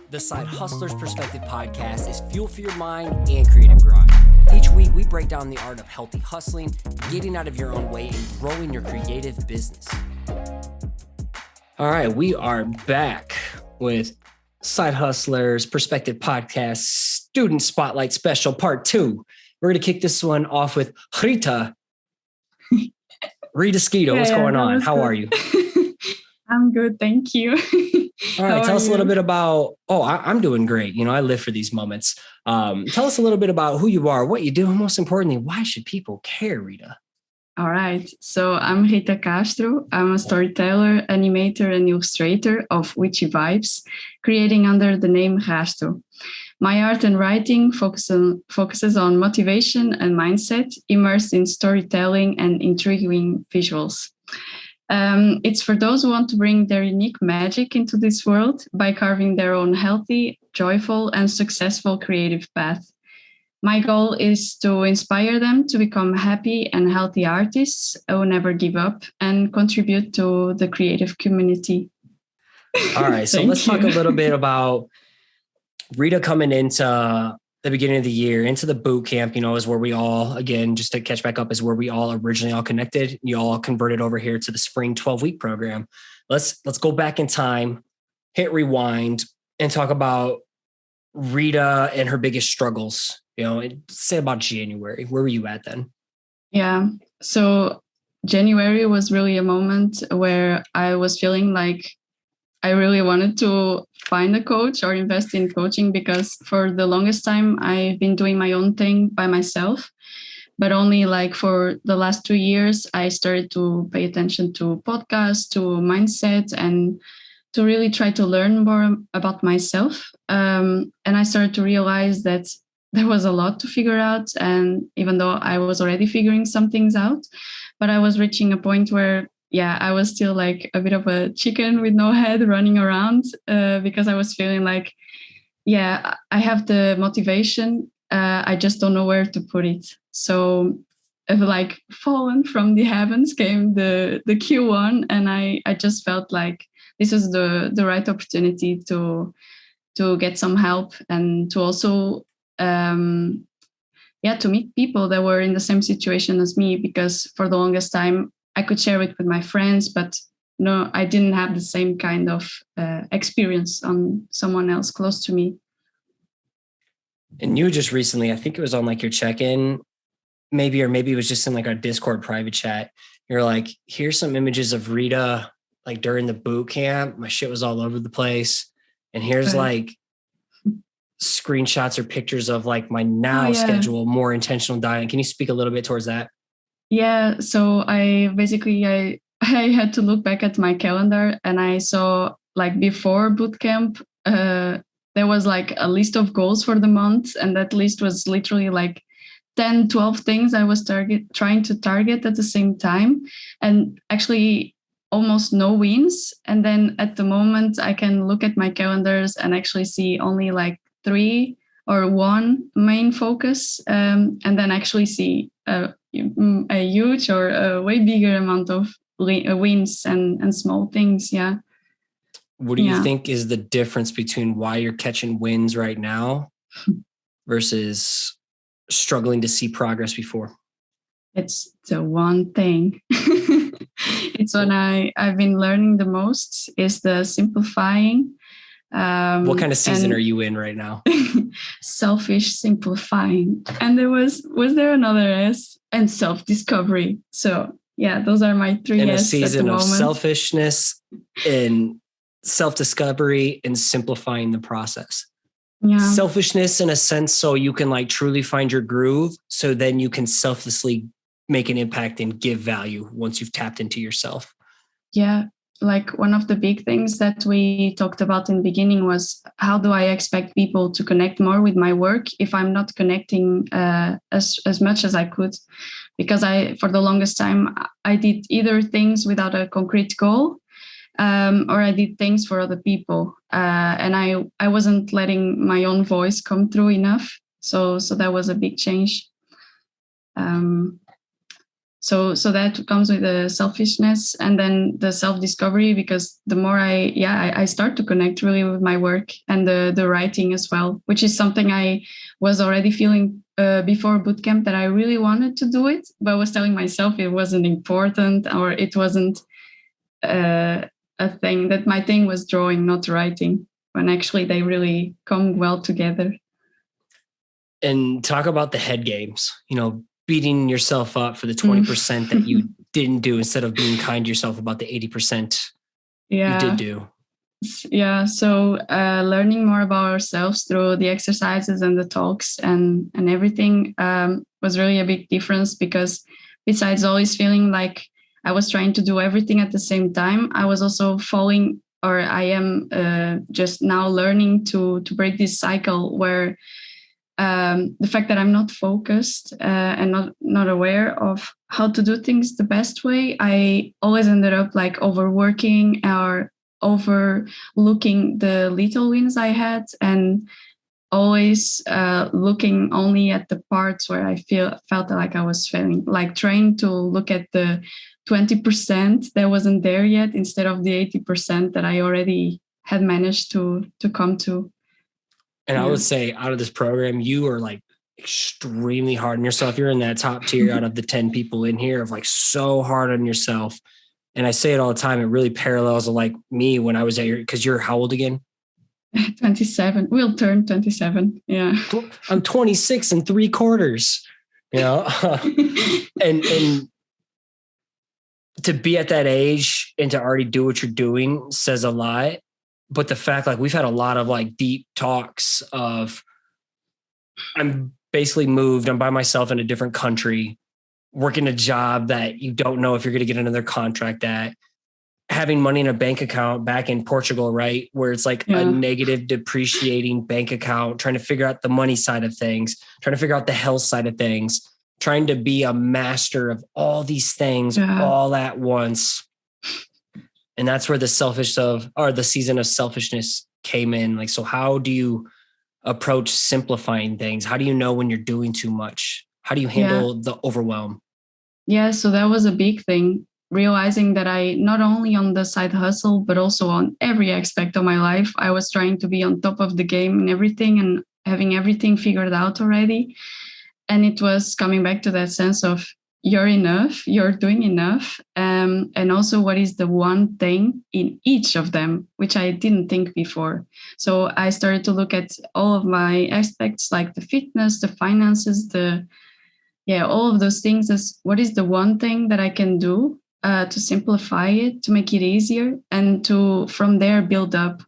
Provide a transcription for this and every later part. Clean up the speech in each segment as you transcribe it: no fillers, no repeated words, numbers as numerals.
The Side Hustler's Perspective podcast is fuel for your mind and creative grind. Each week, we break down the art of healthy hustling, getting out of your own way, and growing your creative business. All right, we are back with Side Hustlers Perspective Podcast Student Spotlight Special Part 2. We're going to kick this one off with Rita. Rita Skeeto, what's going on? How are you? I'm good, thank you. All right, tell us a little bit about, I'm doing great. You know, I live for these moments. Tell us a little bit about who you are, what you do, and most importantly, why should people care, Rita? All right, so I'm Rita Castro. I'm a storyteller, animator, and illustrator of Witchy Vibes, creating under the name Rasto. My art and writing focuses on motivation and mindset, immersed in storytelling and intriguing visuals. It's for those who want to bring their unique magic into this world by carving their own healthy, joyful, and successful creative path. My goal is to inspire them to become happy and healthy artists who never give up and contribute to the creative community. All right, so let's talk a little bit about Rita coming into the beginning of the year, into the boot camp, you know, is where we all, again, just to catch back up, is where we all originally all connected. You all converted over here to the spring 12-week program. Let's go back in time, hit rewind, and talk about Rita and her biggest struggles. You know, say about January. Where were you at then? Yeah, so January was really a moment where I was feeling like I really wanted to find a coach or invest in coaching, because for the longest time I've been doing my own thing by myself. But only like for the last 2 years, I started to pay attention to podcasts, to mindset, and to really try to learn more about myself. And I started to realize that there was a lot to figure out. And even though I was already figuring some things out, but I was reaching a point where I was still like a bit of a chicken with no head running around, because I was feeling like, I have the motivation. I just don't know where to put it. So like fallen from the heavens came the Q1, and I just felt like this was the right opportunity to get some help, and to also to meet people that were in the same situation as me, because for the longest time I could share it with my friends, but no, I didn't have the same kind of experience on someone else close to me. And you just recently, I think it was on like your check-in, maybe it was just in like our Discord private chat. You're like, here's some images of Rita, like during the boot camp. My shit was all over the place. And here's like screenshots or pictures of like my schedule, more intentional diet. Can you speak a little bit towards that? Yeah, so I had to look back at my calendar, and I saw like before bootcamp, there was like a list of goals for the month. And that list was literally like 10, 12 things I was trying to target at the same time, and actually almost no wins. And then at the moment I can look at my calendars and actually see only like 3 or 1 main focus, and then actually see a huge or a way bigger amount of wins and small things. Yeah. What do you think is the difference between why you're catching wins right now versus struggling to see progress before? It's the one thing. It's what I've been learning the most, is the simplifying. What kind of season are you in right now? Selfish simplifying. And there was there another S? And self-discovery. So those are my 3 in S. A season of selfishness and self-discovery and simplifying the process. Yeah. Selfishness in a sense, so you can like truly find your groove, so then you can selflessly make an impact and give value once you've tapped into yourself. Yeah. Like one of the big things that we talked about in the beginning was, how do I expect people to connect more with my work if I'm not connecting as much as I could? Because for the longest time, I did either things without a concrete goal, or I did things for other people. And I wasn't letting my own voice come through enough. So that was a big change. So that comes with the selfishness and then the self-discovery, because the more I start to connect really with my work and the writing as well, which is something I was already feeling before bootcamp, that I really wanted to do it, but I was telling myself it wasn't important, or it wasn't a thing, that my thing was drawing, not writing, when actually they really come well together. And talk about the head games, beating yourself up for the 20% that you didn't do, instead of being kind to yourself about the 80% you did do. Yeah. So learning more about ourselves through the exercises and the talks and everything was really a big difference, because besides always feeling like I was trying to do everything at the same time, I was also falling, or I am just now learning to break this cycle where the fact that I'm not focused and not aware of how to do things the best way, I always ended up like overworking or overlooking the little wins I had, and always looking only at the parts where I felt like I was failing, like trying to look at the 20% that wasn't there yet, instead of the 80% that I already had managed to come to. And I would say, out of this program, you are like extremely hard on yourself. You're in that top tier out of the 10 people in here, of like so hard on yourself. And I say it all the time. It really parallels like me when I was at because you're how old again? 27. We'll turn 27. Yeah. I'm 26 and 3/4, and to be at that age and to already do what you're doing says a lot. But the fact, like, we've had a lot of like deep talks of, I'm basically moved, I'm by myself in a different country, working a job that you don't know if you're going to get another contract at, having money in a bank account back in Portugal, right? Where it's like a negative depreciating bank account, trying to figure out the money side of things, trying to figure out the health side of things, trying to be a master of all these things all at once. And that's where the season of selfishness came in. Like, so how do you approach simplifying things? How do you know when you're doing too much? How do you handle the overwhelm? Yeah, so that was a big thing. Realizing that I, not only on the side hustle, but also on every aspect of my life, I was trying to be on top of the game and everything, and having everything figured out already. And it was coming back to that sense of, you're enough, you're doing enough. And also, what is the one thing in each of them, which I didn't think before. So I started to look at all of my aspects, like the fitness, the finances, all of those things, as what is the one thing that I can do to simplify it, to make it easier, and to from there build up.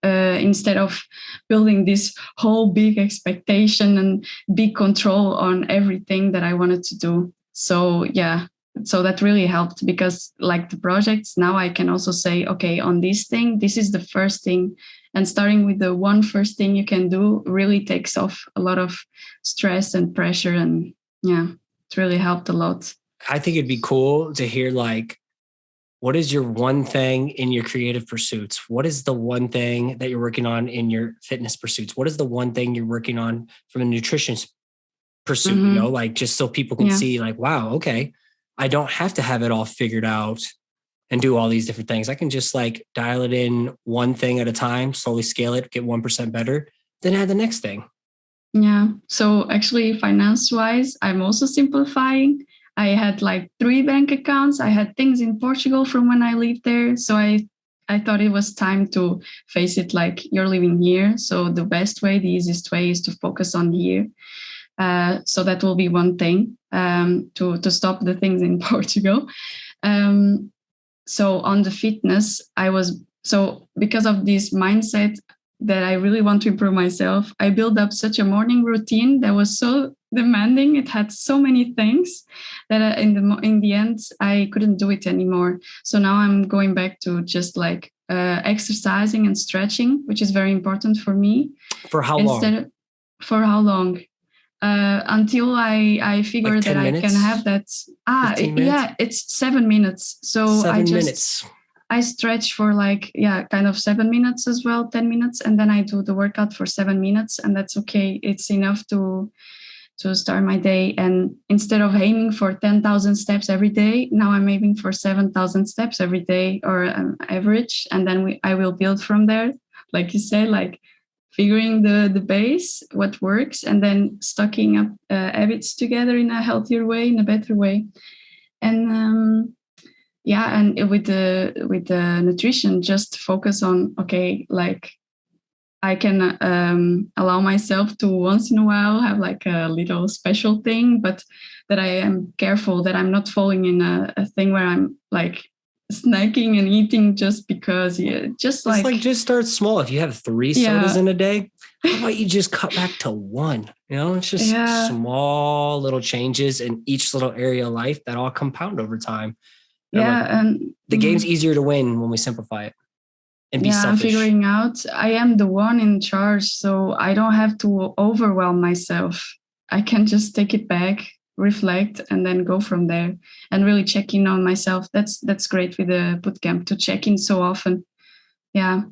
Instead of building this whole big expectation and big control on everything that I wanted to do. So that really helped, because like the projects, now I can also say, okay, on this thing, this is the first thing. And starting with the first thing you can do really takes off a lot of stress and pressure. And it really helped a lot. I think it'd be cool to hear, like, what is your one thing in your creative pursuits? What is the one thing that you're working on in your fitness pursuits? What is the one thing you're working on from a nutrition pursuit? Like, just so people can see, like, wow, okay, I don't have to have it all figured out and do all these different things. I can just like dial it in one thing at a time, slowly scale it, get 1% better, then add the next thing. Yeah. So actually, finance-wise, I'm also simplifying. I had like 3 bank accounts. I had things in Portugal from when I lived there. So I thought it was time to face it, like, you're living here. So the best way, the easiest way is to focus on here. So that will be one thing, to stop the things in Portugal. So on the fitness, because of this mindset that I really want to improve myself, I built up such a morning routine that was so demanding. It had so many things that in the end, I couldn't do it anymore. So now I'm going back to just like exercising and stretching, which is very important for me. For how long? For how long? Until I figure like that minutes? I can have that. 15 minutes? It's 7 minutes. So 7 minutes. I stretch for kind of 7 minutes as well, 10 minutes. And then I do the workout for 7 minutes, and that's okay. It's enough to to start my day. And instead of aiming for 10,000 steps every day, now I'm aiming for 7,000 steps every day, or average. And then I will build from there. Like you said, like figuring the base, what works, and then stocking up habits together in a healthier way, in a better way. And and with the nutrition, just focus on, okay, like I can allow myself to once in a while have like a little special thing, but that I am careful that I'm not falling in a thing where I'm like snacking and eating just because, just start small. If you have 3 sodas in a day, how about you just cut back to 1? It's just small little changes in each little area of life that all compound over time. And the game's easier to win when we simplify it and be selfish. I'm figuring out I am the one in charge, so I don't have to overwhelm myself. I can just take it back, reflect, and then go from there, and really check in on myself. That's great with the bootcamp, to check in so often. Yeah.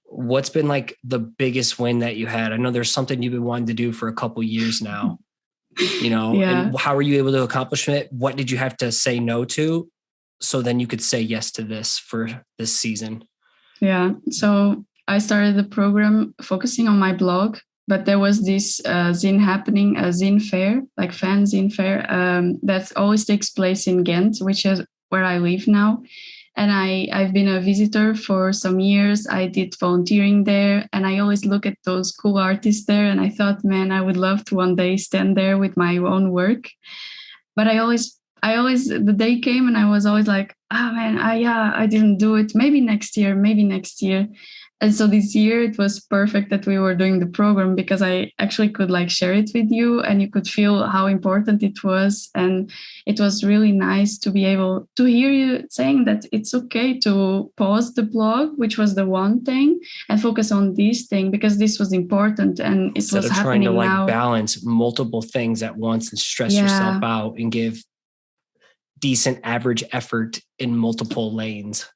What's been like the biggest win that you had? I know there's something you've been wanting to do for a couple years now, and how were you able to accomplish it? What did you have to say no to so then you could say yes to this for this season? Yeah. So I started the program focusing on my blog, but there was this zine happening, a zine fair, like fan zine fair, that always takes place in Ghent, which is where I live now. And I've been a visitor for some years. I did volunteering there, and I always look at those cool artists there. And I thought, man, I would love to one day stand there with my own work. But I always, the day came and I was always like, man, I didn't do it. Maybe next year. And so this year it was perfect that we were doing the program, because I actually could like share it with you, and you could feel how important it was. And it was really nice to be able to hear you saying that it's okay to pause the blog, which was the one thing, and focus on this thing, because this was important and it Instead was of happening trying to like now. balance multiple things at once and stress yourself out and give decent average effort in multiple lanes.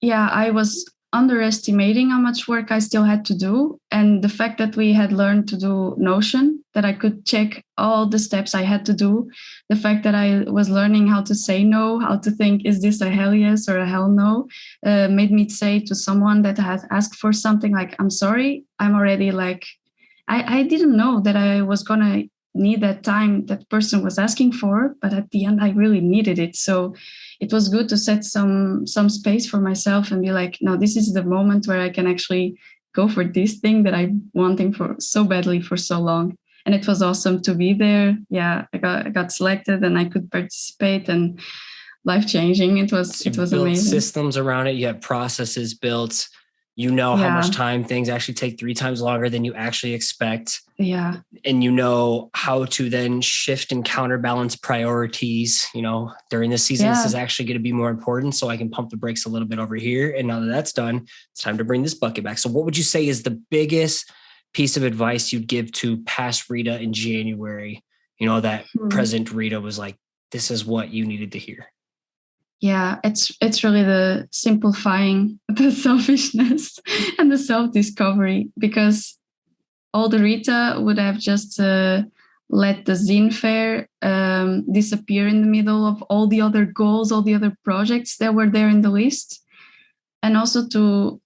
Yeah, I was underestimating how much work I still had to do. And the fact that we had learned to do Notion, that I could check all the steps I had to do, the fact that I was learning how to say no, how to think, is this a hell yes or a hell no, made me say to someone that had asked for something like, I'm sorry, I'm already like, I didn't know that I was going to need that time that person was asking for, but at the end I really needed it. So it was good to set some space for myself and be like, no, this is the moment where I can actually go for this thing that I'm wanting for so badly for so long. And it was awesome to be there. Yeah, I got selected and I could participate, and life-changing. It was amazing. Systems around it. You have processes built. How much time things actually take 3 times longer than you actually expect. Yeah. And how to then shift and counterbalance priorities. During this season, this is actually going to be more important, so I can pump the brakes a little bit over here. And now that that's done, it's time to bring this bucket back. So what would you say is the biggest piece of advice you'd give to past Rita in January? That present Rita was like, this is what you needed to hear. Yeah, it's really the simplifying the selfishness and the self-discovery, because older Rita would have just let the zine fair disappear in the middle of all the other goals, all the other projects that were there in the list. And also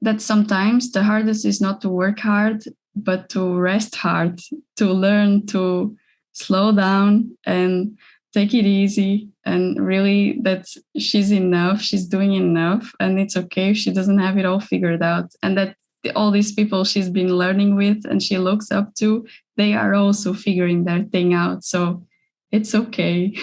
that sometimes the hardest is not to work hard, but to rest hard, to learn to slow down and take it easy, and really that she's enough, she's doing enough, and it's okay if she doesn't have it all figured out. And that all these people she's been learning with and she looks up to, they are also figuring their thing out. So it's okay.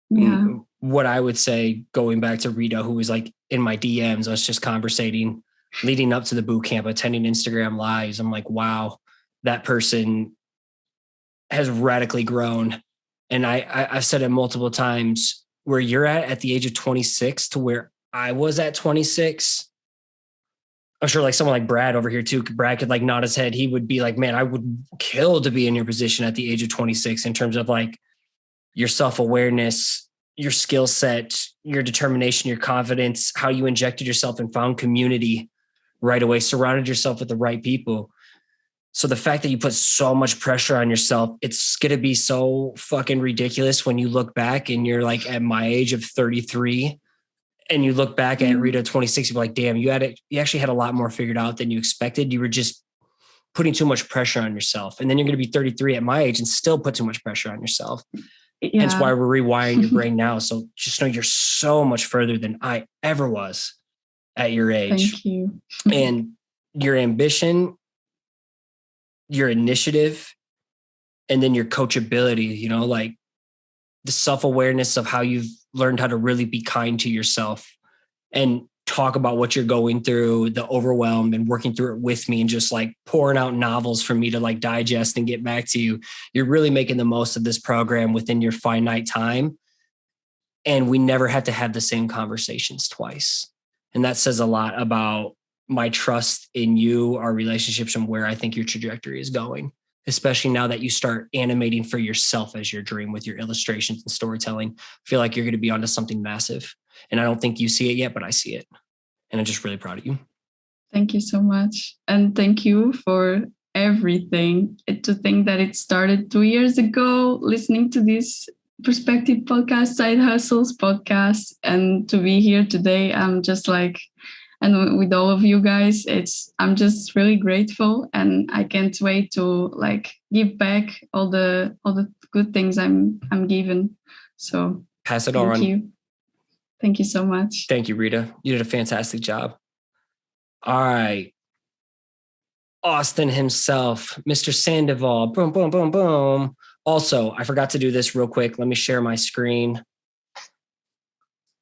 Yeah. What I would say, going back to Rita, who was like in my DMs, us just conversating leading up to the boot camp, attending Instagram lives, I'm like, wow, that person has radically grown. And I've said it multiple times, where you're at the age of 26 to where I was at 26. I'm sure like someone like Brad over here too, Brad could like nod his head. He would be like, man, I would kill to be in your position at the age of 26 in terms of like your self-awareness, your skill set, your determination, your confidence, how you injected yourself and found community right away, surrounded yourself with the right people. So the fact that you put so much pressure on yourself, it's going to be so fucking ridiculous when you look back and you're like at my age of 33 and you look back at Rita 26, you're like, damn, you actually had a lot more figured out than you expected. You were just putting too much pressure on yourself. And then you're going to be 33 at my age and still put too much pressure on yourself. Yeah. Hence why we're rewiring your brain now. So just know you're so much further than I ever was at your age. Thank you. And your ambition, your initiative, and then your coachability, you know, like the self-awareness of how you've learned how to really be kind to yourself and talk about what you're going through, the overwhelm, and working through it with me and just like pouring out novels for me to like digest and get back to you. You're really making the most of this program within your finite time. And we never had to have the same conversations twice. And that says a lot about my trust in you, our relationships, and where I think your trajectory is going, especially now that you start animating for yourself as your dream with your illustrations and storytelling. I feel like you're going to be onto something massive. And I don't think you see it yet, but I see it. And I'm just really proud of you. Thank you so much. And thank you for everything. To think that it started 2 years ago, listening to this Perspective podcast, Side Hustles podcast, and to be here today, I'm just like, and with all of you guys, I'm just really grateful, and I can't wait to like give back all the good things I'm given. So pass it on. Thank you so much. Thank you, Rita. You did a fantastic job. All right. Austin himself, Mr. Sandoval. Boom, boom, boom, boom. Also, I forgot to do this real quick. Let me share my screen.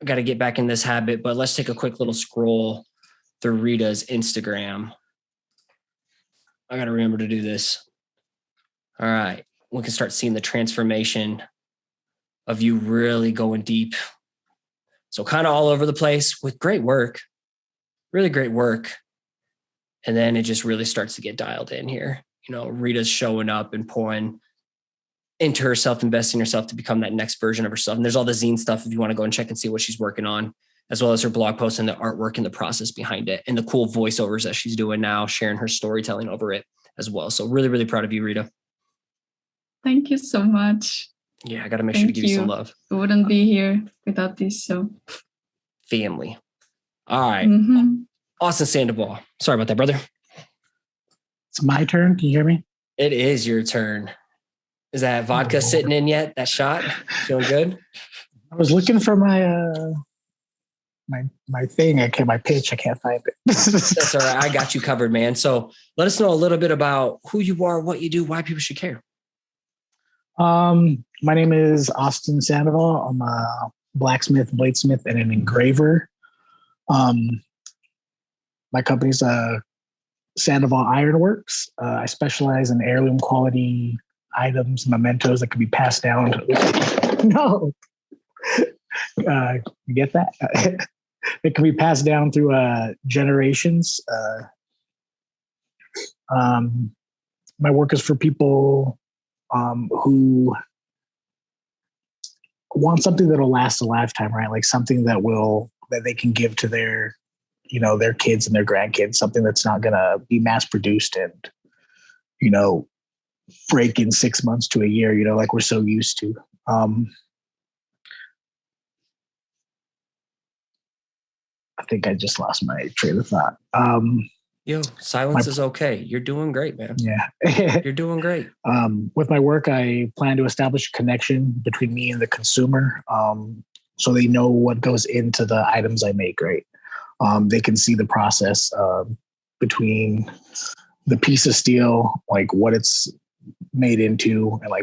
I got to get back in this habit, but let's take a quick little scroll through Rita's Instagram. I got to remember to do this. All right. We can start seeing the transformation of you really going deep. So kind of all over the place with great work, really great work. And then it just really starts to get dialed in here. You know, Rita's showing up and pouring into herself, investing in herself to become that next version of herself. And there's all the zine stuff if you want to go and check and see what she's working on, as well as her blog posts and the artwork and the process behind it and the cool voiceovers that she's doing now, sharing her storytelling over it as well. So really, really proud of you, Rita. Thank you so much. Yeah, I got to make sure to give you some love. I wouldn't be here without this. So family. All right. Mm-hmm. Austin Sandoval. Sorry about that, brother. It's my turn. Can you hear me? It is your turn. Is that vodka sitting in yet? That shot? Feeling good? I was looking for my my thing. My pitch. I can't find it. That's all right. I got you covered, man. So let us know a little bit about who you are, what you do, why people should care. My name is Austin Sandoval. I'm a blacksmith, bladesmith, and an engraver. My company's Sandoval Ironworks. I specialize in heirloom quality items, mementos that can be passed down. No, you get that? It can be passed down through generations. My work is for people who want something that'll last a lifetime, right? Like something that they can give to their kids and their grandkids, something that's not going to be mass produced and, break in 6 months to a year, like we're so used to. I think I just lost my train of thought. Yo, silence is okay. You're doing great, man. Yeah. You're doing great. With my work, I plan to establish a connection between me and the consumer, so they know what goes into the items I make, right? They can see the process between the piece of steel, like what it's made into, and like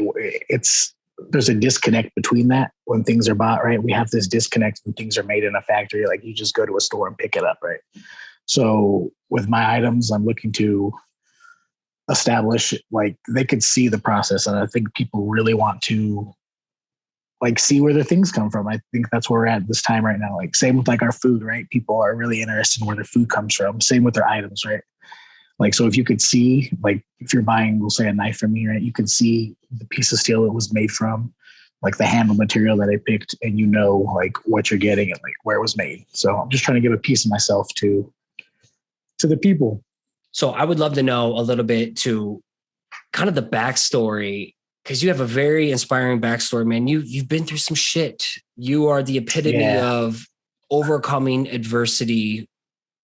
there's a disconnect between that when things are bought, right? We have this disconnect when things are made in a factory, like you just go to a store and pick it up, right? So with my items, I'm looking to establish, like they could see the process. And I think people really want to like see where their things come from. I think that's where we're at this time right now. Like same with like our food, right? People are really interested in where their food comes from. Same with their items, right? Like, so if you could see, like if you're buying, we'll say a knife from me, right? You can see the piece of steel it was made from, like the handle material that I picked, and like what you're getting and like where it was made. So I'm just trying to give a piece of myself to the people. So I would love to know a little bit to kind of the backstory, because you have a very inspiring backstory, man. You've been through some shit. You are the epitome of overcoming adversity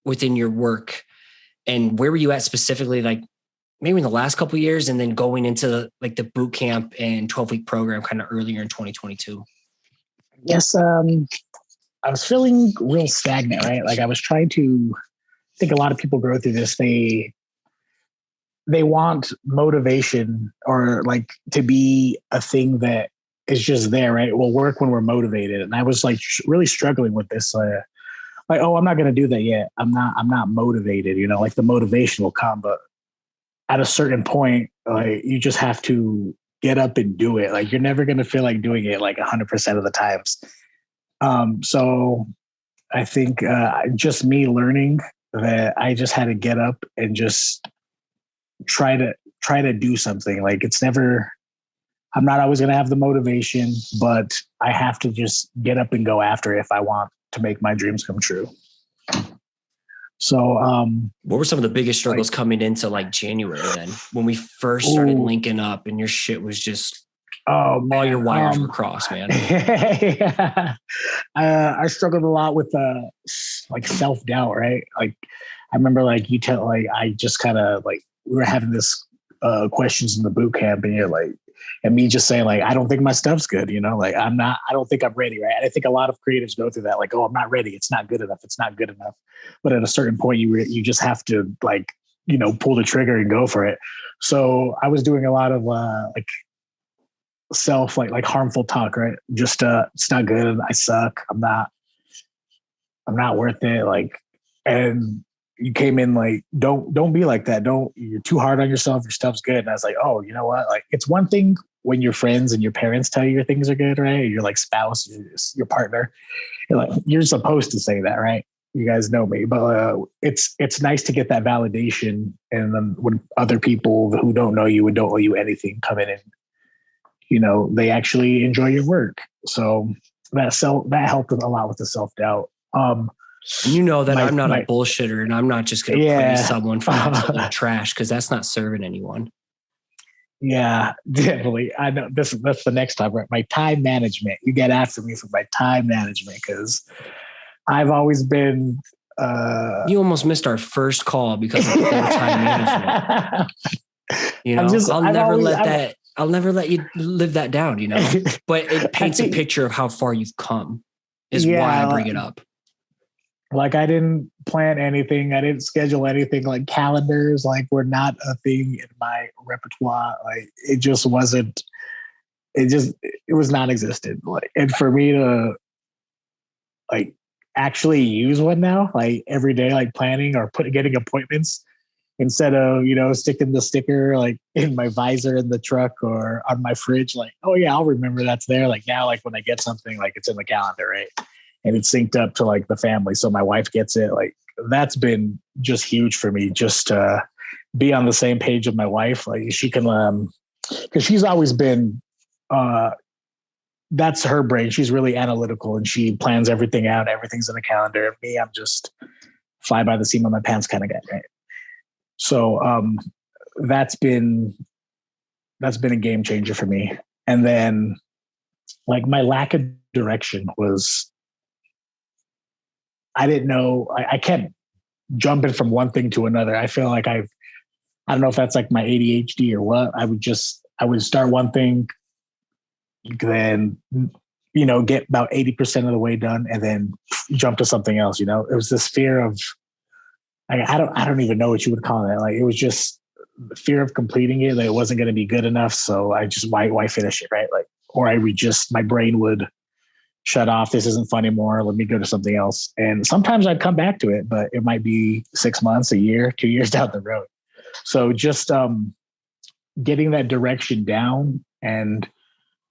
within your work. And where were you at specifically, like maybe in the last couple of years, and then going into like the boot camp and 12-week program kind of earlier in 2022? Yes. I was feeling real stagnant, right? Like I was trying to, I think a lot of people go through this. They want motivation, or like to be a thing that is just there, right? It will work when we're motivated. And I was like really struggling with this. Like, oh, I'm not going to do that yet. I'm not motivated, like the motivation will come, but at a certain point, like you just have to get up and do it. Like you're never going to feel like doing it like 100% of the times. So I think just me learning that I just had to get up and just try to do something. Like I'm not always going to have the motivation, but I have to just get up and go after it if I want to make my dreams come true. So, what were some of the biggest struggles coming into like January then, when we first started linking up and your shit was just, all your wires were crossed, man? Yeah. I struggled a lot with like self-doubt, right? Like I remember like I just kind of like, we were having this questions in the boot camp, and you're like, and me just saying like, I don't think my stuff's good, like I don't think I'm ready, right? And I think a lot of creatives go through that, like, oh, I'm not ready, it's not good enough, it's not good enough. But at a certain point, you just have to like, pull the trigger and go for it. So I was doing a lot of like self like harmful talk, right? Just it's not good, I suck, I'm not worth it, like. And you came in like, don't be like that. You're too hard on yourself. Your stuff's good. And I was like, oh, you know what? Like, it's one thing when your friends and your parents tell you your things are good, right? Or your like spouse, your partner, you're supposed to say that, right? You guys know me, but it's nice to get that validation. And then when other people who don't know you and don't owe you anything come in and, they actually enjoy your work. So that helped a lot with the self-doubt. That I'm not a bullshitter, and I'm not just going to praise someone for absolute trash, because that's not serving anyone. Yeah, definitely. I know that's the next time, right? My time management. You get after me for my time management, because I've always been. You almost missed our first call because of poor time management. I'll never let you live that down. But it paints a picture of how far you've come. Is why I bring it up. Like I didn't plan anything. I didn't schedule anything. Like calendars, like were not a thing in my repertoire. Like it just wasn't. It was non-existent. Like, and for me to like actually use one now, like every day, like planning or getting appointments instead of sticking the sticker like in my visor in the truck or on my fridge. Like, oh yeah, I'll remember that's there. Like now, like when I get something, like it's in the calendar, right? And it's synced up to like the family. So my wife gets it. Like that's been just huge for me, just to be on the same page with my wife. Like she can, cause she's always been, that's her brain. She's really analytical and she plans everything out. Everything's in the calendar. Me, I'm just fly by the seat of my pants kind of guy. Right. So, that's been a game changer for me. And then like my lack of direction was, I didn't know. I kept jumping from one thing to another. I feel like I don't know if that's like my ADHD or what. I would start one thing, then, get about 80% of the way done and then jump to something else. It was this fear of, I don't even know what you would call it. Like, it was just the fear of completing it. That it wasn't going to be good enough. So I just, why finish it? Right. Like, or my brain would shut off. This isn't fun anymore. Let me go to something else. And sometimes I'd come back to it, but it might be 6 months, a year, 2 years down the road. So just getting that direction down and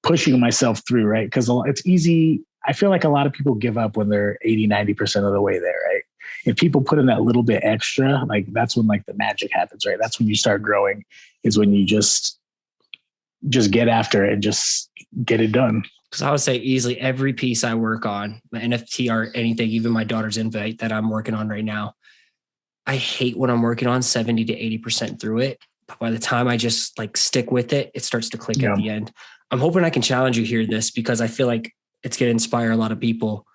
pushing myself through, right? Because it's easy. I feel like a lot of people give up when they're 80, 90% of the way there, right? If people put in that little bit extra, like that's when like the magic happens, right? That's when you start growing, is when you just get after it and just get it done. Because I would say easily every piece I work on, my NFT or anything, even my daughter's invite that I'm working on right now, I hate when I'm working on 70 to 80% through it. But by the time I just like stick with it, it starts to click at the end. I'm hoping I can challenge you here this because I feel like it's going to inspire a lot of people,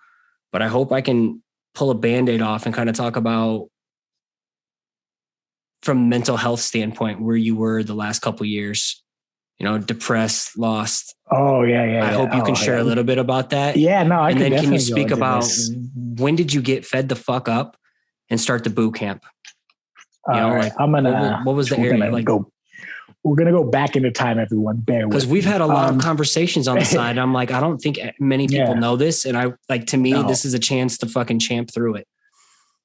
but I hope I can pull a Band-Aid off and kind of talk about from mental health standpoint, where you were the last couple of years, you know, depressed, lost. Oh yeah. I hope you can share a little bit about that. Yeah, no, and then can you speak about this. When did you get fed the fuck up and start the boot camp? You know, right. like I'm gonna. what was the area? Like, we're gonna go back into time, everyone. Bear with. Because we've had a lot of conversations on the side. I'm like, I don't think many people know this, and I like to me, this is a chance to fucking champ through it.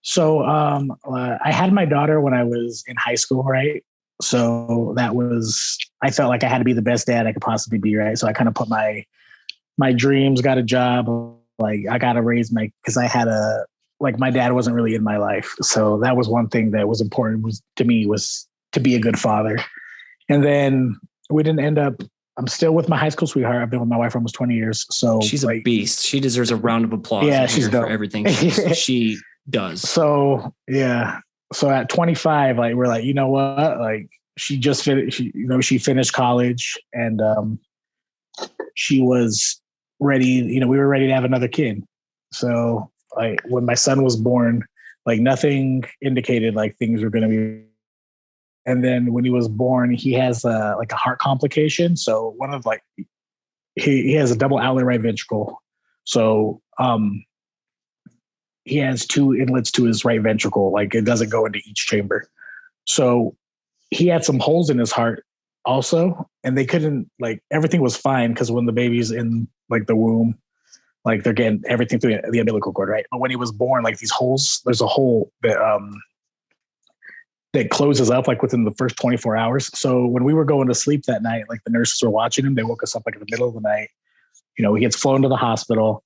So, I had my daughter when I was in high school, right? So I felt like I had to be the best dad I could possibly be, right? So I kind of put my dreams, got a job, like I got to raise because I had my dad wasn't really in my life. So that was one thing that was important to me was to be a good father. And then we didn't end up, I'm still with my high school sweetheart. I've been with my wife for almost 20 years. So she's a beast. She deserves a round of applause. Yeah, she's dope for everything she does. So, yeah. So at 25, like, we're like, you know what? Like, she just finished, she finished college and she was ready. We were ready to have another kid. So, like, when my son was born, like, nothing indicated like things were going to be. And then when he was born, he has a heart complication. So one of he has a double outlet right ventricle. So he has 2 inlets to his right ventricle. Like, it doesn't go into each chamber. So he had some holes in his heart also. And they couldn't, everything was fine because when the baby's in the womb, they're getting everything through the umbilical cord, right? But when he was born, these holes, there's a hole that closes up within the first 24 hours. So when we were going to sleep that night, the nurses were watching him. They woke us up in the middle of the night. He gets flown to the hospital.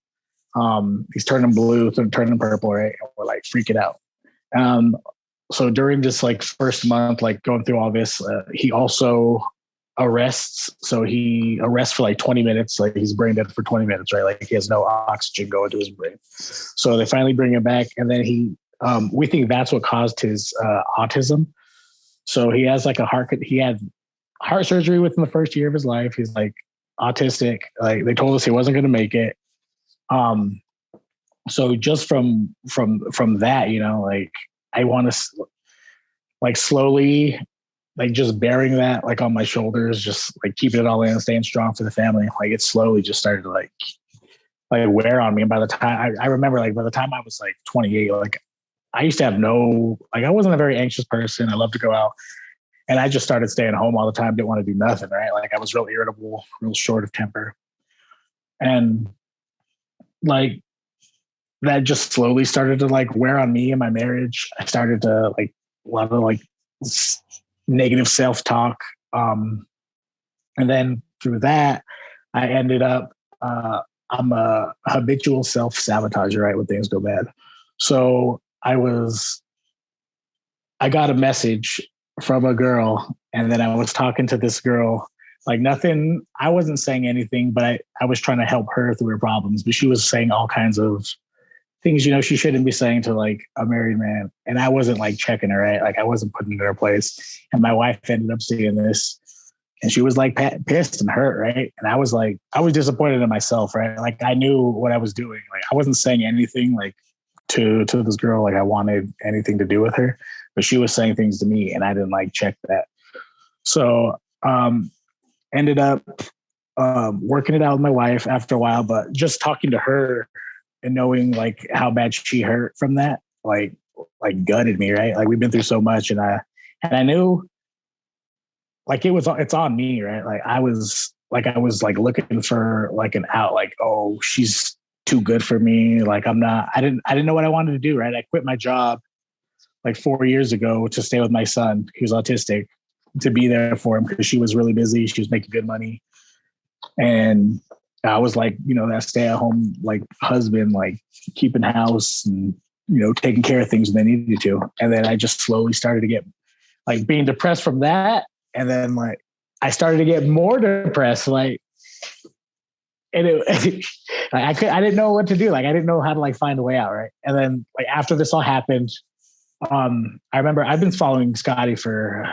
He's turning blue, turning purple, right? And we're freaking out. So during this first month, going through all this, he also arrests. So he arrests for 20 minutes. He's brain dead for 20 minutes, right? He has no oxygen going to his brain. So they finally bring him back. And then we think that's what caused his autism. So he has he had heart surgery within the first year of his life. He's autistic. They told us he wasn't going to make it. So just from that, I want to slowly, just bearing that on my shoulders, just keeping it all in, staying strong for the family. It slowly just started to wear on me. And by the time I remember, by the time I was 28, I used to have I wasn't a very anxious person. I loved to go out and I just started staying home all the time. Didn't want to do nothing. Right. I was real irritable, real short of temper. And that just slowly started to wear on me and my marriage. I started to a lot of negative self-talk. And then through that, I ended up, I'm a habitual self-sabotager, right? When things go bad. So I got a message from a girl and then I was talking to this girl, nothing, I wasn't saying anything, but I was trying to help her through her problems, but she was saying all kinds of things, she shouldn't be saying to a married man. And I wasn't checking her, right? I wasn't putting her in her place. And my wife ended up seeing this and she was pissed and hurt, right? And I was disappointed in myself, right? I knew what I was doing. I wasn't saying anything to this girl, I wanted anything to do with her, but she was saying things to me and I didn't check that. So ended up working it out with my wife after a while, but just talking to her and knowing how bad she hurt from that, gutted me, right? We've been through so much and I knew it's on me, right? I was looking for an out, oh, she's too good for me. I didn't know what I wanted to do, right? I quit my job 4 years ago to stay with my son. He was autistic, to be there for him because she was really busy. She was making good money. And I was that stay at home, husband, keeping house and, taking care of things when they needed to. And then I just slowly started to get being depressed from that. And then I started to get more depressed, and I didn't know what to do. I didn't know how to find a way out. Right. And then after this all happened, I remember I've been following Scotty for,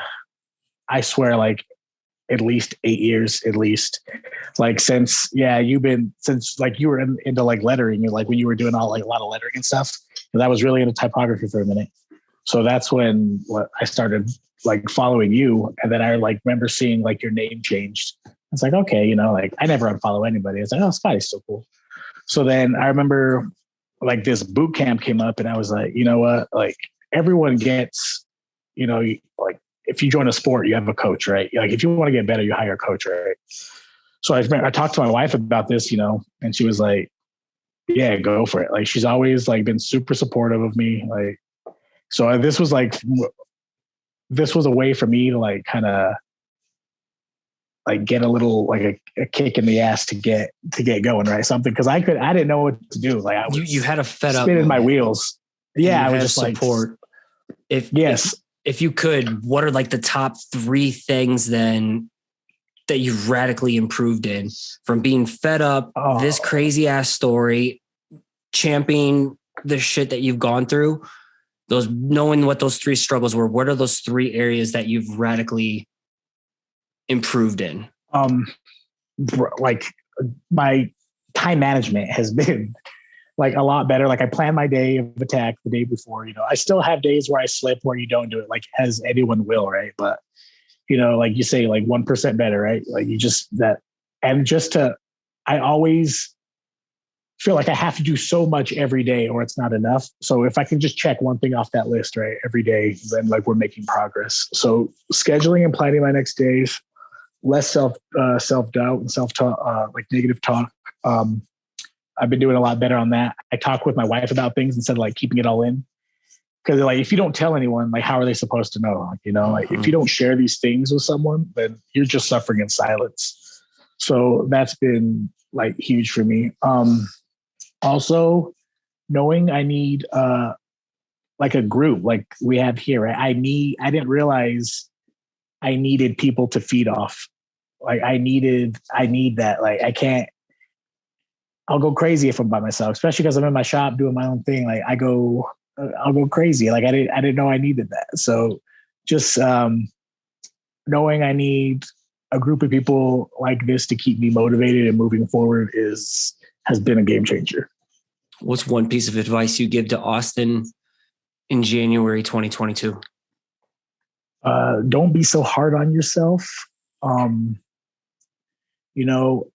I swear, like at least 8 years, at least. Like since like you were into like lettering, like when you were doing all like a lot of lettering and stuff. And I was really into typography for a minute. So that's when I started like following you. And then I like remember seeing like your name changed. It's like, okay, you know, like I never unfollow anybody. It's like, oh, Scotty's so cool. So then I remember like this boot camp came up and I was like, you know what? Like everyone gets, you know, like if you join a sport, you have a coach, right? Like if you want to get better, you hire a coach, right? So I talked to my wife about this, you know, and she was like, yeah, go for it. Like she's always like been super supportive of me. Like, so this was a way for me to like kind of like get a little like a kick in the ass to get going, right? Something because I didn't know what to do. Like I was you had a fed up spinning my wheels. Yeah, I was just support. Like, if you could, what are like the top 3 things then that you've radically improved in from being fed up, this crazy ass story, championing the shit that you've gone through, knowing what those 3 struggles were, what are those 3 areas that you've radically improved in? Like my time management has been like a lot better. Like I plan my day of attack the day before, you know, I still have days where I slip, where you don't do it, like as anyone will. Right. But you know, like you say, like 1% better, right? Like you just I always feel like I have to do so much every day or it's not enough. So if I can just check one thing off that list, right, every day, then like we're making progress. So scheduling and planning my next days, less self-doubt and self-talk, like negative talk. I've been doing a lot better on that. I talk with my wife about things instead of like keeping it all in. Because like if you don't tell anyone, like how are they supposed to know? Like, you know, like if you don't share these things with someone, then you're just suffering in silence. So that's been like huge for me. Also knowing I need like a group like we have here. Right? I didn't realize I needed people to feed off. Like I need that. Like I'll go crazy if I'm by myself, especially because I'm in my shop doing my own thing. Like I'll go crazy. Like I didn't know I needed that. So just knowing I need a group of people like this to keep me motivated and moving forward has been a game changer. What's one piece of advice you give to Austin in January 2022? Don't be so hard on yourself. You know,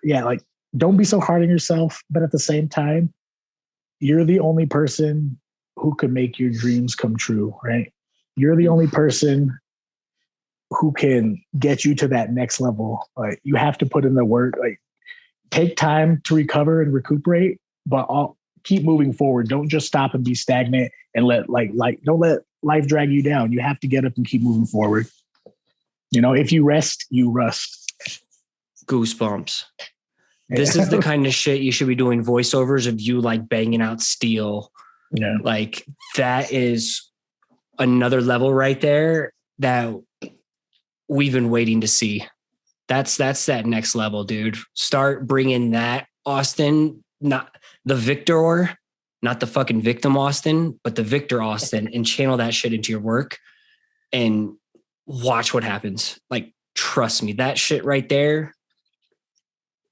yeah, like don't be so hard on yourself, but at the same time, you're the only person who can make your dreams come true, right? You're the only person who can get you to that next level. Like you have to put in the work, like take time to recover and recuperate, but keep moving forward. Don't just stop and be stagnant and don't let life drag you down. You have to get up and keep moving forward. You know, if you rest, you rust. Goosebumps. This is the kind of shit you should be doing voiceovers of you like banging out steel. Yeah. Like that is another level right there that we've been waiting to see. That's that next level, dude. Start bringing that Austin, not the victor, not the fucking victim Austin, but the Victor Austin, and channel that shit into your work and watch what happens. Like, trust me, that shit right there,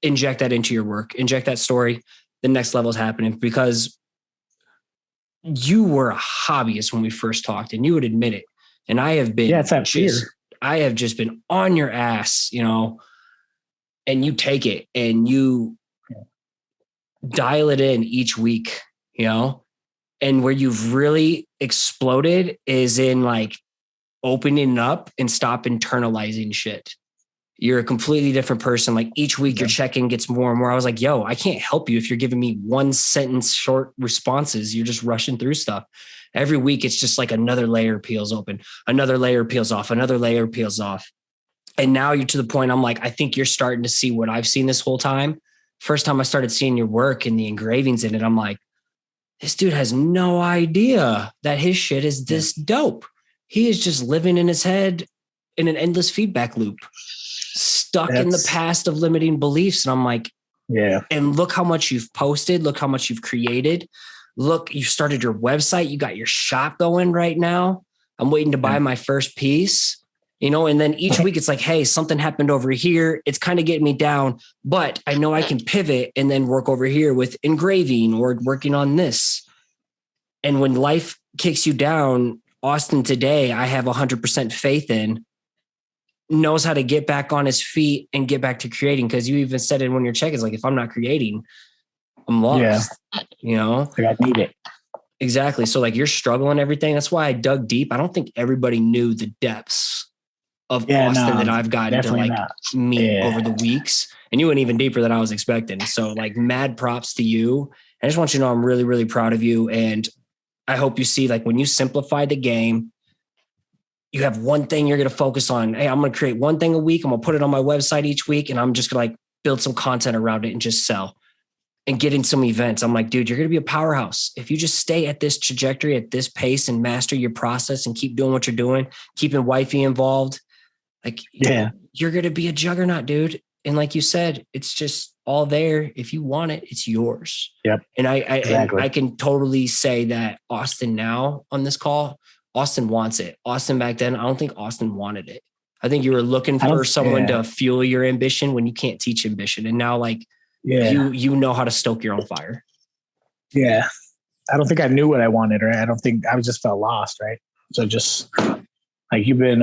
inject that into your work, inject that story. The next level is happening because you were a hobbyist when we first talked and you would admit it. And I have been, it's that fear. I have just been on your ass, you know, and you take it and you dial it in each week, you know, and where you've really exploded is in like opening up and stop internalizing shit. You're a completely different person. Like each week your check-in gets more and more. I was like, yo, I can't help you if you're giving me 1 sentence short responses. You're just rushing through stuff. Every week it's just like another layer peels open, another layer peels off, another layer peels off. And now you're to the point I'm like, I think you're starting to see what I've seen this whole time. First time I started seeing your work and the engravings in it, I'm like, this dude has no idea that his shit is this dope. He is just living in his head in an endless feedback loop, stuck in the past of limiting beliefs. And I'm like, yeah. And look how much you've posted. Look how much you've created. look, you started your website, you got your shop going right now. I'm waiting to buy my first piece, and then each week it's like, hey, something happened over here. It's kind of getting me down, but I know I can pivot and then work over here with engraving or working on this. And when life kicks you down, Austin today, I have 100% faith in, knows how to get back on his feet and get back to creating. Cause you even said it when your check is like, if I'm not creating, I'm lost, Like I need it. Exactly. So like you're struggling everything. That's why I dug deep. I don't think everybody knew the depths of Austin that I've gotten to like meet over the weeks. And you went even deeper than I was expecting. So like mad props to you. I just want you to know I'm really, really proud of you. And I hope you see, like, when you simplify the game, you have one thing you're going to focus on. Hey, I'm going to create one thing a week. I'm going to put it on my website each week. And I'm just going to like build some content around it and just sell and get in some events. I'm like, dude, you're going to be a powerhouse. If you just stay at this trajectory, at this pace, and master your process and keep doing what you're doing, keeping wifey involved, like, you're going to be a juggernaut, dude. And like you said, it's just all there. If you want it, it's yours. Yep. And I can totally say that Austin now on this call, Austin wants it. Austin back then, I don't think Austin wanted it. I think you were looking for someone to fuel your ambition when you can't teach ambition. And now, like, you know how to stoke your own fire. Yeah. I don't think I knew what I wanted, right? I don't think I just felt lost, right? So just like you've been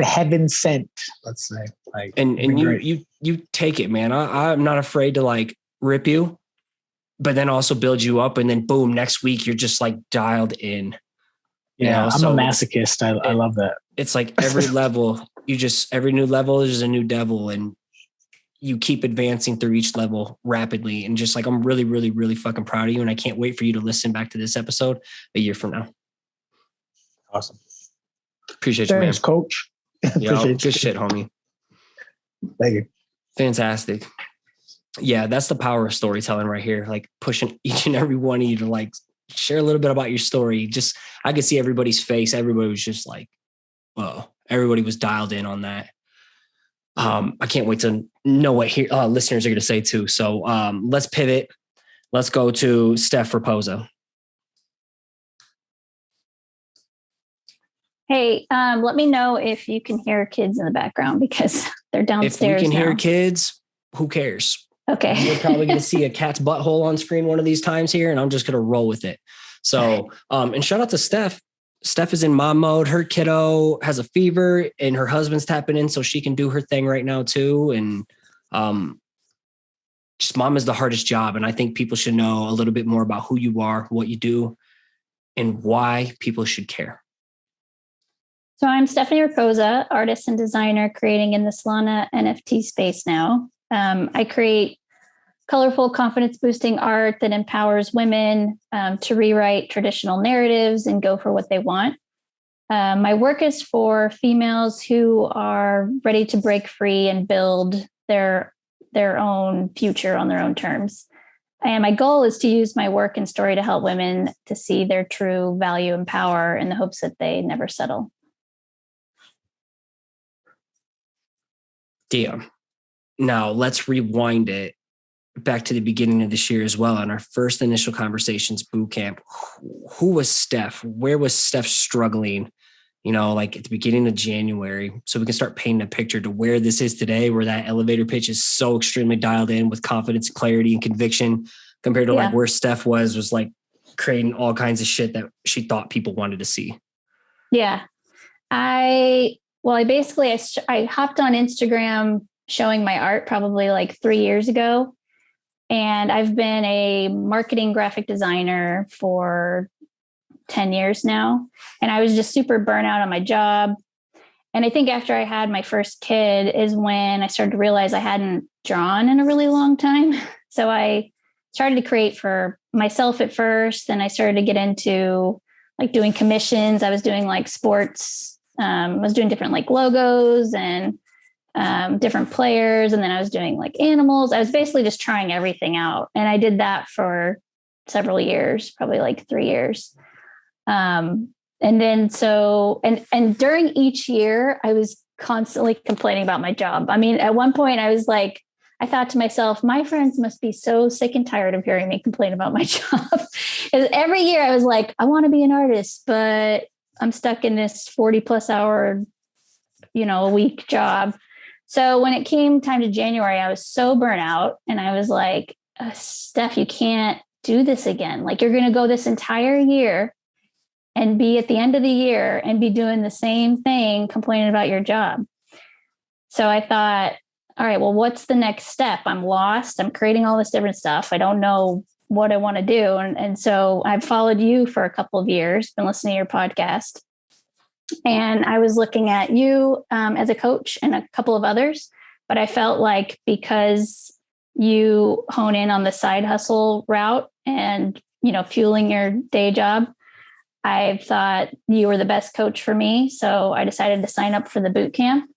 heaven sent, let's say. Like, and you take it, man. I'm not afraid to like rip you, but then also build you up, and then boom, next week you're just like dialed in. Yeah, I'm a masochist. I love that. It's like every level, every new level is a new devil, and you keep advancing through each level rapidly. And just like, I'm really, really, really fucking proud of you. And I can't wait for you to listen back to this episode a year from now. Awesome. Appreciate you, man. Coach. Yo, good shit, homie. Thank you. Fantastic. Yeah, that's the power of storytelling right here. Like pushing each and every one of you to like share a little bit about your story. Just, I could see everybody's face. Everybody was just like, whoa, everybody was dialed in on that. I can't wait to know what listeners are going to say too. So let's pivot. Let's go to Steph Raposa. Hey, let me know if you can hear kids in the background because they're downstairs. If we can hear kids, who cares? Okay. You're probably going to see a cat's butthole on screen one of these times here, and I'm just going to roll with it. So, and shout out to Steph. Steph is in mom mode. Her kiddo has a fever and her husband's tapping in so she can do her thing right now too. And just mom is the hardest job. And I think people should know a little bit more about who you are, what you do, and why people should care. So I'm Stephanie Raposa, artist and designer creating in the Solana NFT space now. I create colorful, confidence-boosting art that empowers women to rewrite traditional narratives and go for what they want. My work is for females who are ready to break free and build their own future on their own terms. And my goal is to use my work and story to help women to see their true value and power in the hopes that they never settle. Damn. Now let's rewind it back to the beginning of this year as well. On our first initial conversations, boot camp, who was Steph? Where was Steph struggling? Like at the beginning of January, so we can start painting a picture to where this is today, where that elevator pitch is so extremely dialed in with confidence, clarity, and conviction compared to like where Steph was like creating all kinds of shit that she thought people wanted to see. Yeah. I hopped on Instagram showing my art probably like 3 years ago. And I've been a marketing graphic designer for 10 years now. And I was just super burnt out on my job. And I think after I had my first kid is when I started to realize I hadn't drawn in a really long time. So I started to create for myself at first. Then I started to get into like doing commissions. I was doing like sports. I was doing different like logos and different players. And then I was doing like animals. I was basically just trying everything out. And I did that for several years, probably like 3 years. And then and during each year, I was constantly complaining about my job. I mean, at one point I was like, I thought to myself, my friends must be so sick and tired of hearing me complain about my job. Because every year I was like, I want to be an artist, but I'm stuck in this 40+ hour, a week job. So when it came time to January, I was so burnt out, and I was like, Steph, you can't do this again. Like, you're going to go this entire year and be at the end of the year and be doing the same thing, complaining about your job. So I thought, all right, well, what's the next step? I'm lost. I'm creating all this different stuff. I don't know what I want to do. And so I've followed you for a couple of years, been listening to your podcast. And I was looking at you as a coach and a couple of others, but I felt like because you hone in on the side hustle route and, fueling your day job, I thought you were the best coach for me. So I decided to sign up for the boot camp.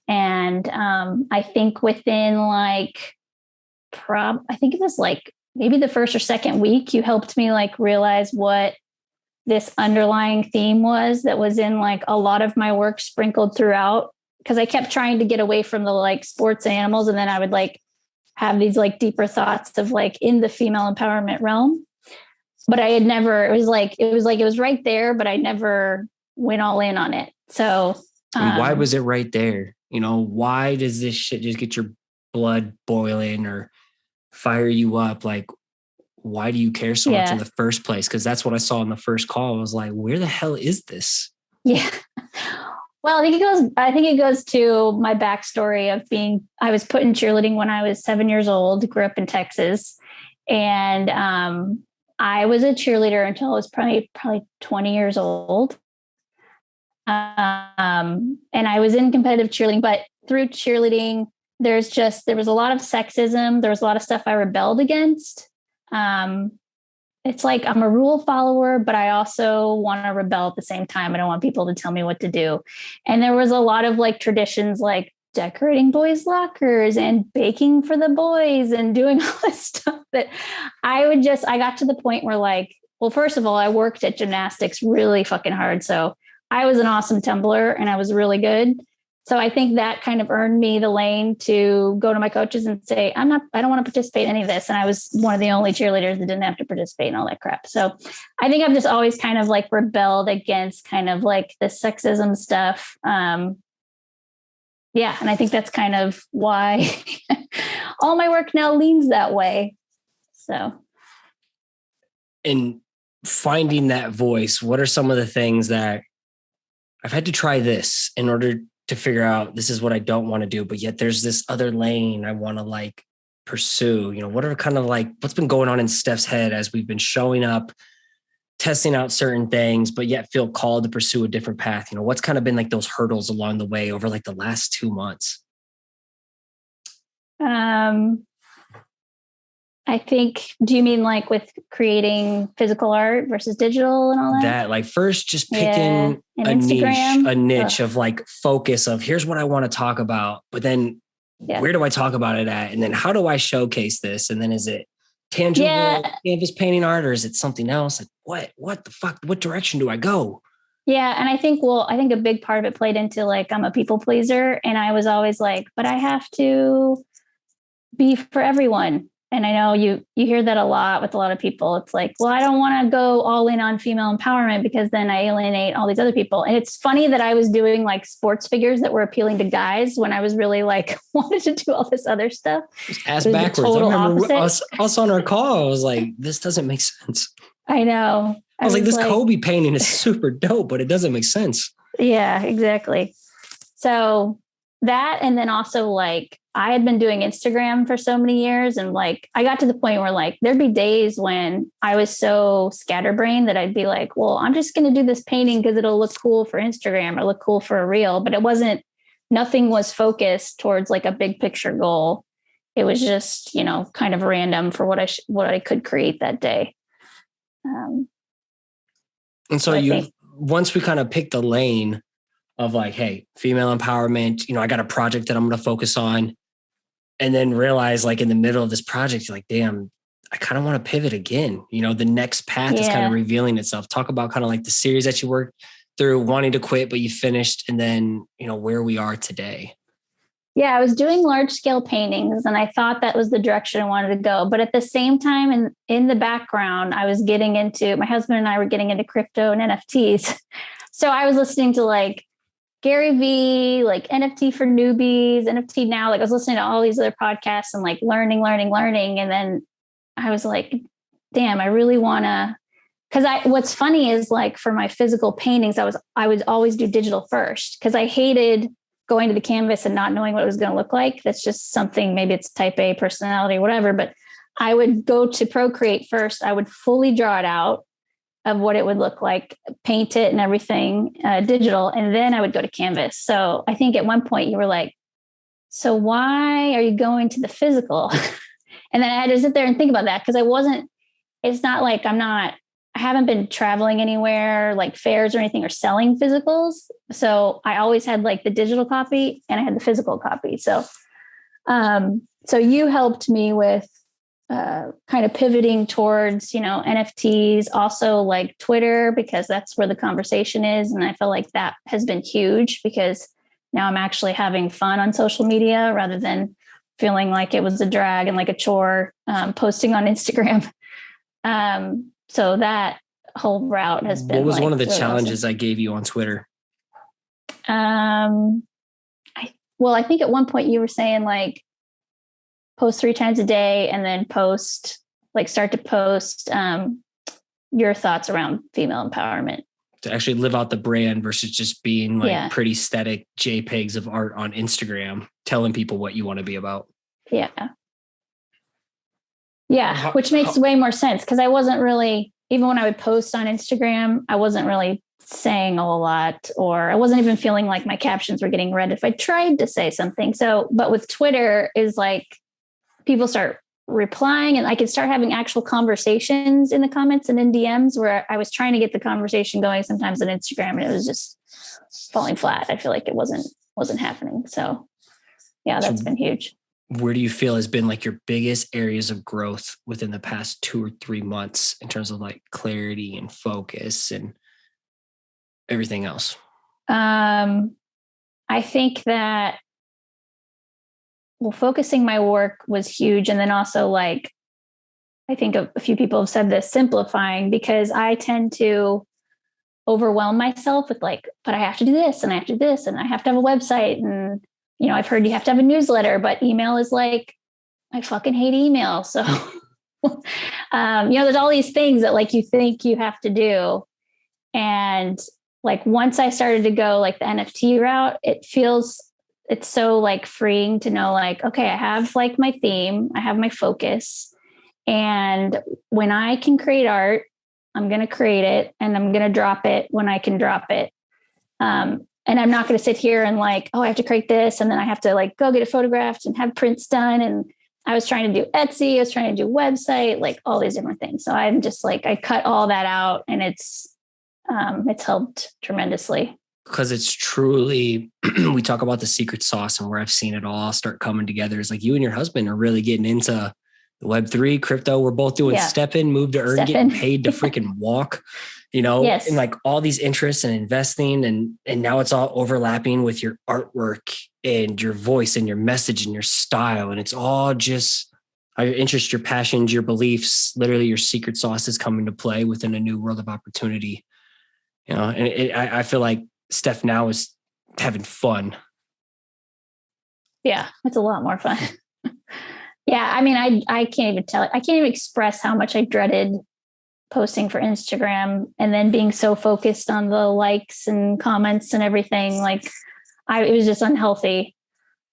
And I think within I think it was maybe the first or second week, you helped me realize what this underlying theme that was in a lot of my work sprinkled throughout. Cause I kept trying to get away from the sports and animals. And then I would have these deeper thoughts of in the female empowerment realm. But I had never, it was right there, but I never went all in on it. So why was it right there? Why does this shit just get your blood boiling or fire you up? Why do you care so much in the first place? Because that's what I saw in the first call. I was like, where the hell is this? Yeah. Well, I think it goes to my backstory of I was put in cheerleading when I was 7 years old, grew up in Texas. And I was a cheerleader until I was probably 20 years old. And I was in competitive cheerleading, but through cheerleading, there was a lot of sexism. There was a lot of stuff I rebelled against. It's I'm a rule follower, but I also want to rebel at the same time. I don't want people to tell me what to do. And there was a lot of traditions, decorating boys' lockers and baking for the boys and doing all this stuff that I got to the point where well, first of all, I worked at gymnastics really fucking hard. So I was an awesome tumbler and I was really good. So I think that kind of earned me the lane to go to my coaches and say, I don't want to participate in any of this. And I was one of the only cheerleaders that didn't have to participate in all that crap. So I think I've just always kind of rebelled against kind of the sexism stuff. Yeah. And I think that's kind of why all my work now leans that way. So. In finding that voice, what are some of the things that I've had to try this in order to figure out this is what I don't want to do, but yet there's this other lane I want to pursue? What are kind of what's been going on in Steph's head as we've been showing up, testing out certain things, but yet feel called to pursue a different path? What's kind of been those hurdles along the way over the last 2 months? I think, do you mean with creating physical art versus digital and all that? That first just picking a niche of focus of here's what I want to talk about, but then where do I talk about it at? And then how do I showcase this? And then is it tangible canvas painting art or is it something else? What the fuck? What direction do I go? Yeah. And I think a big part of it played into I'm a people pleaser. And I was always but I have to be for everyone. And I know you hear that a lot with a lot of people. It's well, I don't want to go all in on female empowerment because then I alienate all these other people. And it's funny that I was doing sports figures that were appealing to guys when I was really wanted to do all this other stuff. Ass backwards. I remember us on our call. I was like, this doesn't make sense. I know. I was like, this Kobe painting is super dope, but it doesn't make sense. Yeah, exactly. So that, and then also I had been doing Instagram for so many years. And I got to the point where there'd be days when I was so scatterbrained that I'd be well, I'm just going to do this painting because it'll look cool for Instagram or look cool for a reel. But nothing was focused towards a big picture goal. It was just, kind of random for what I could create that day. And so once we kind of picked the lane of hey, female empowerment, I got a project that I'm going to focus on. And then realize in the middle of this project, you're damn, I kind of want to pivot again. The next path is kind of revealing itself. Talk about kind of the series that you worked through, wanting to quit, but you finished, and then, where we are today. Yeah, I was doing large scale paintings and I thought that was the direction I wanted to go. But at the same time, in the background, I was getting into, my husband and I were getting into crypto and NFTs. So I was listening to like Gary Vee, like NFT for newbies, NFT now. Like I was listening to all these other podcasts and like learning. And then I was like, damn, I really want to, because what's funny is like for my physical paintings, I would always do digital first because I hated going to the canvas and not knowing what it was going to look like. That's just something, maybe it's type A personality, whatever, but I would go to Procreate first. I would fully draw it out of what it would look like, paint it and everything digital. And then I would go to canvas. So I think at one point you were like, so why are you going to the physical? And then I had to sit there and think about that because it's not like I haven't been traveling anywhere like fairs or anything or selling physicals. So I always had like the digital copy and I had the physical copy. So, so you helped me with kind of pivoting towards, NFTs, also like Twitter, because that's where the conversation is. And I feel like that has been huge because now I'm actually having fun on social media rather than feeling like it was a drag and like a chore posting on Instagram. So that whole route has been. What was like one of the really challenges awesome. I gave you on Twitter? I think at one point you were saying like post 3 times a day and then start to post your thoughts around female empowerment. To actually live out the brand versus just being like pretty static JPEGs of art on Instagram, telling people what you want to be about. Yeah. Yeah. Which makes way more sense because I wasn't really, even when I would post on Instagram, I wasn't really saying a whole lot, or I wasn't even feeling like my captions were getting read if I tried to say something. So, but with Twitter is like people start replying and I could start having actual conversations in the comments and in DMs where I was trying to get the conversation going sometimes on Instagram and it was just falling flat. I feel like it wasn't happening. So yeah, that's been huge. Where do you feel has been like your biggest areas of growth within the past 2 or 3 months in terms of like clarity and focus and everything else? I think that focusing my work was huge. And then also like, I think a few people have said this, simplifying, because I tend to overwhelm myself with like, but I have to do this and I have to do this and I have to have a website. And, I've heard you have to have a newsletter, but email is like, I fucking hate email. So, there's all these things that like you think you have to do. And like, once I started to go like the NFT route, it's so like freeing to know like, okay, I have like my theme, I have my focus. And when I can create art, I'm going to create it and I'm going to drop it when I can drop it. And I'm not going to sit here and like, oh, I have to create this. And then I have to like go get it photographed and have prints done. And I was trying to do Etsy, I was trying to do website, like all these different things. So I'm just like, I cut all that out and it's helped tremendously. Because it's truly, we talk about the secret sauce and where I've seen it all start coming together is like you and your husband are really getting into the Web3 crypto. We're both doing step in, move to earn, getting paid to freaking walk, yes. And like all these interests and investing. And now it's all overlapping with your artwork and your voice and your message and your style. And it's all just your interests, your passions, your beliefs, literally your secret sauce is coming to play within a new world of opportunity. And I feel like Steph now is having fun. Yeah, it's a lot more fun. Yeah, I mean, I can't even tell. I can't even express how much I dreaded posting for Instagram and then being so focused on the likes and comments and everything. Like, it was just unhealthy,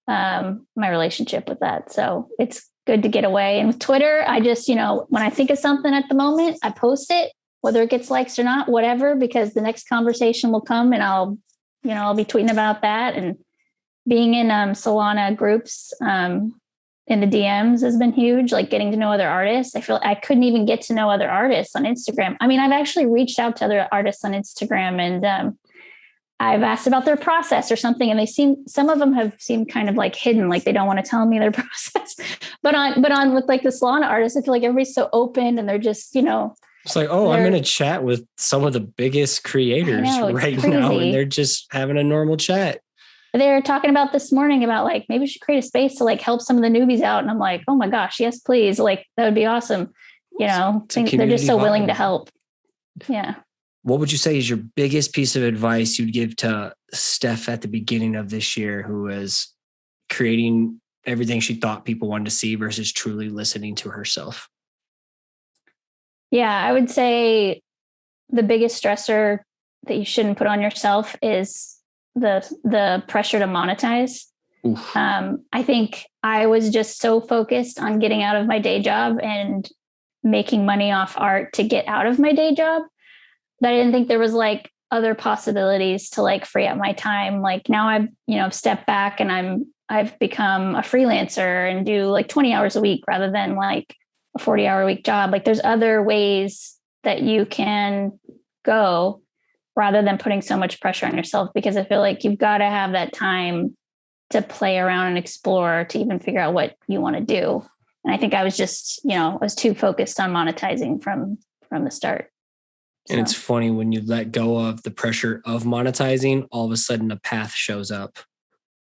my relationship with that. So it's good to get away. And with Twitter, I just, when I think of something at the moment, I post it, whether it gets likes or not, whatever, because the next conversation will come and I'll be tweeting about that. And being in Solana groups in the DMs has been huge, like getting to know other artists. I feel I couldn't even get to know other artists on Instagram. I mean, I've actually reached out to other artists on Instagram and I've asked about their process or something. And some of them have seemed kind of like hidden, like they don't want to tell me their process. But on with like the Solana artists, I feel like everybody's so open and they're just, it's like, oh, I'm in a chat with some of the biggest creators right now, and they're just having a normal chat. they're talking about this morning about like, maybe we should create a space to like help some of the newbies out. And I'm like, oh my gosh, yes, please. Like, that would be awesome. You know, they're just so willing to help. Yeah. What would you say is your biggest piece of advice you'd give to Steph at the beginning of this year, who was creating everything she thought people wanted to see versus truly listening to herself? Yeah, I would say the biggest stressor that you shouldn't put on yourself is the pressure to monetize. I think I was just so focused on getting out of my day job and making money off art to get out of my day job that I didn't think there was like other possibilities to like free up my time. Like now I've stepped back and I've become a freelancer and do like 20 hours a week rather than like a 40-hour week job. Like there's other ways that you can go rather than putting so much pressure on yourself, because I feel like you've got to have that time to play around and explore to even figure out what you want to do. And I think I was just, I was too focused on monetizing from the start. And it's funny when you let go of the pressure of monetizing, all of a sudden a path shows up.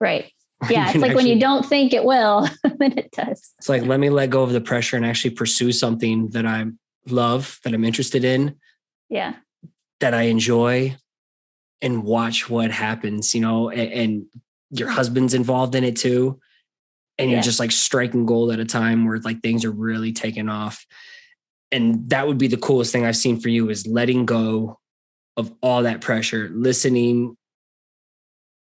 Right. Yeah. It's like when you don't think it will, then it does. It's like, let me let go of the pressure and actually pursue something that I love, that I'm interested in. Yeah. That I enjoy, and watch what happens, and your husband's involved in it too. And you're just like striking gold at a time where like things are really taking off. And that would be the coolest thing I've seen for you, is letting go of all that pressure, listening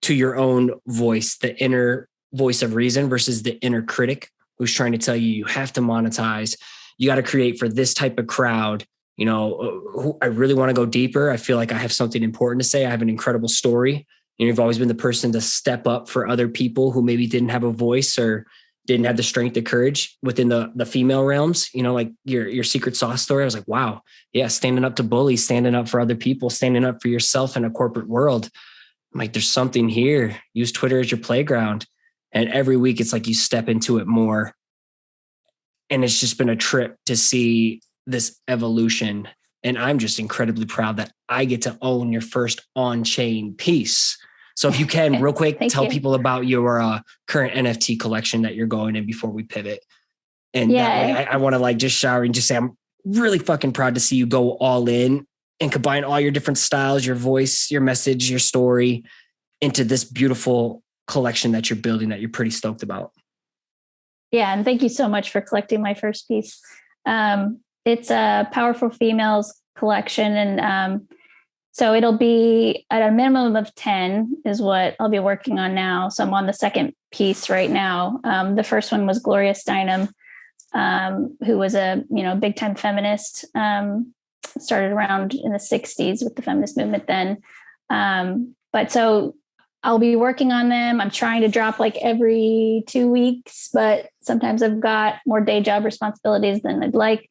to your own voice, the inner voice of reason versus the inner critic who's trying to tell you have to monetize. You got to create for this type of crowd. I really want to go deeper. I feel like I have something important to say. I have an incredible story. You've always been the person to step up for other people who maybe didn't have a voice or didn't have the strength or courage within the female realms, like your secret sauce story. I was like, wow. Yeah. Standing up to bullies, standing up for other people, standing up for yourself in a corporate world. I'm like, there's something here. Use Twitter as your playground. And every week it's like you step into it more. And it's just been a trip to see this evolution. And I'm just incredibly proud that I get to own your first on-chain piece. So if you can real quick, tell people about your current NFT collection that you're going in before we pivot. And I want to like just shower and just say, I'm really fucking proud to see you go all in and combine all your different styles, your voice, your message, your story into this beautiful collection that you're building that you're pretty stoked about. Yeah. And thank you so much for collecting my first piece. It's a Powerful Females collection. And so it'll be at a minimum of 10 is what I'll be working on now. So I'm on the second piece right now. The first one was Gloria Steinem, who was a big time feminist, started around in the 60s with the feminist movement then. But so I'll be working on them. I'm trying to drop like every 2 weeks, but sometimes I've got more day job responsibilities than I'd like.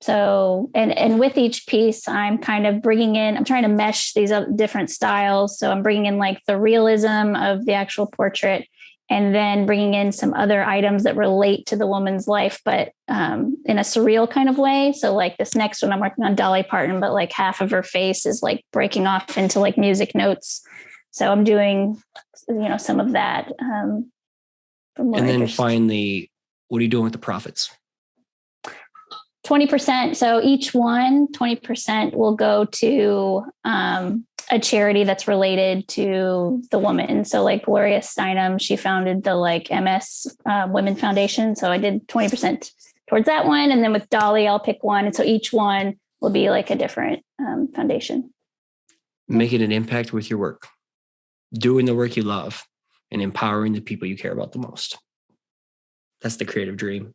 So with each piece, I'm kind of I'm trying to mesh these different styles. So I'm bringing in like the realism of the actual portrait, and then bringing in some other items that relate to the woman's life, but in a surreal kind of way. So like this next one, I'm working on Dolly Parton, but like half of her face is like breaking off into like music notes. So I'm doing, some of that. And then finally, what are you doing with the profits? 20%. So each one, 20% will go to a charity that's related to the woman. So like Gloria Steinem, she founded the like MS Women Foundation. So I did 20% towards that one. And then with Dolly, I'll pick one. And so each one will be like a different foundation. Making an impact with your work, doing the work you love, and empowering the people you care about the most. That's the creative dream.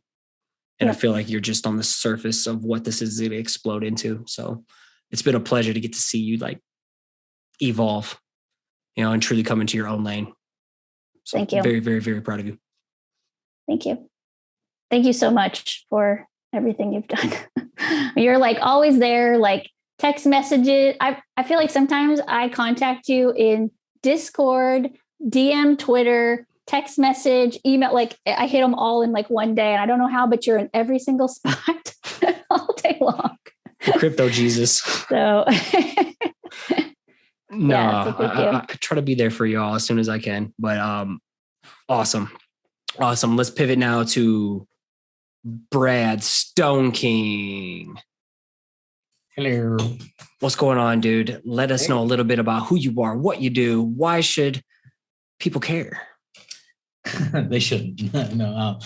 And I feel like you're just on the surface of what this is going to explode into. So it's been a pleasure to get to see you like evolve, and truly come into your own lane. So thank you. Very, very, very proud of you. Thank you. Thank you so much for everything you've done. You're like always there, like text messages. I feel like sometimes I contact you in Discord, DM, Twitter, text message, email, like I hit them all in like one day, and I don't know how, but you're in every single spot all day long. Crypto Jesus. So No, Yeah, so thank you. I try to be there for y'all as soon as I can. But awesome. Let's pivot now to Brad Stone King. Hello. What's going on, dude? Let us know a little bit about who you are, what you do. Why should people care? They shouldn't. No.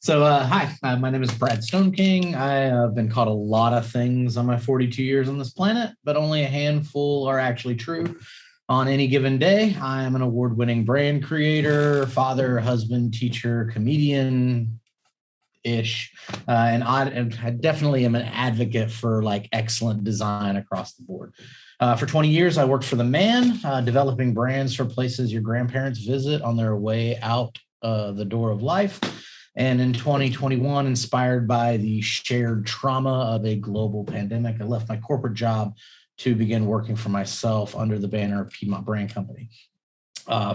Hi, my name is Brad Stone King. I have been called a lot of things on my 42 years on this planet, but only a handful are actually true. On any given day, I am an award-winning brand creator, father, husband, teacher, comedian, and I definitely am an advocate for like excellent design across the board. For 20 years, I worked for The Man, developing brands for places your grandparents visit on their way out the door of life. And in 2021, inspired by the shared trauma of a global pandemic, I left my corporate job to begin working for myself under the banner of Piedmont Brand Company.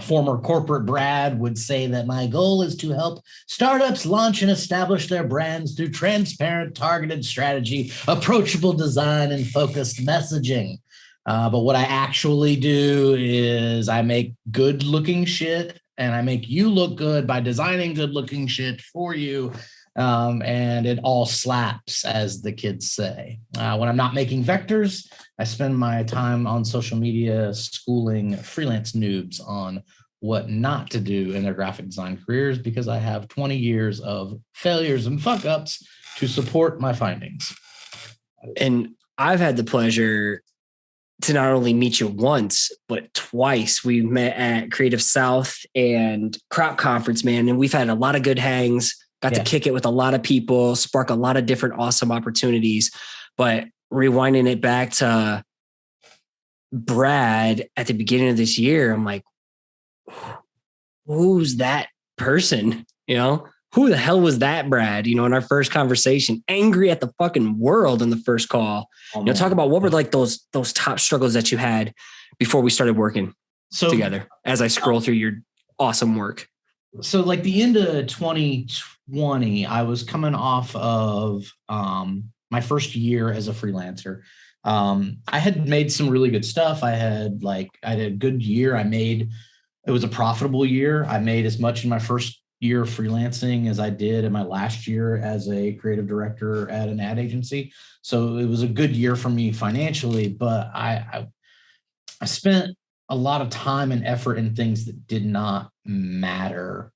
Former corporate Brad would say that my goal is to help startups launch and establish their brands through transparent, targeted strategy, approachable design, and focused messaging. But what I actually do is I make good-looking shit, and I make you look good by designing good-looking shit for you. And it all slaps, as the kids say. When I'm not making vectors, I spend my time on social media schooling freelance noobs on what not to do in their graphic design careers, because I have 20 years of failures and fuck ups to support my findings. And I've had the pleasure to not only meet you once, but twice. We met at Creative South and Crop Conference, man. And we've had a lot of good hangs. Got to kick it with a lot of people, spark a lot of different awesome opportunities. But rewinding it back to Brad at the beginning of this year, I'm like, who's that person? Who the hell was that Brad? In our first conversation, angry at the fucking world in the first call. Talk about what were like those top struggles that you had before we started working together as I scroll through your awesome work. So like the end of 2020, I was coming off of my first year as a freelancer. I had made some really good stuff. I had a good year. It was a profitable year. I made as much in my first year of freelancing as I did in my last year as a creative director at an ad agency. So it was a good year for me financially, but I spent a lot of time and effort in things that did not matter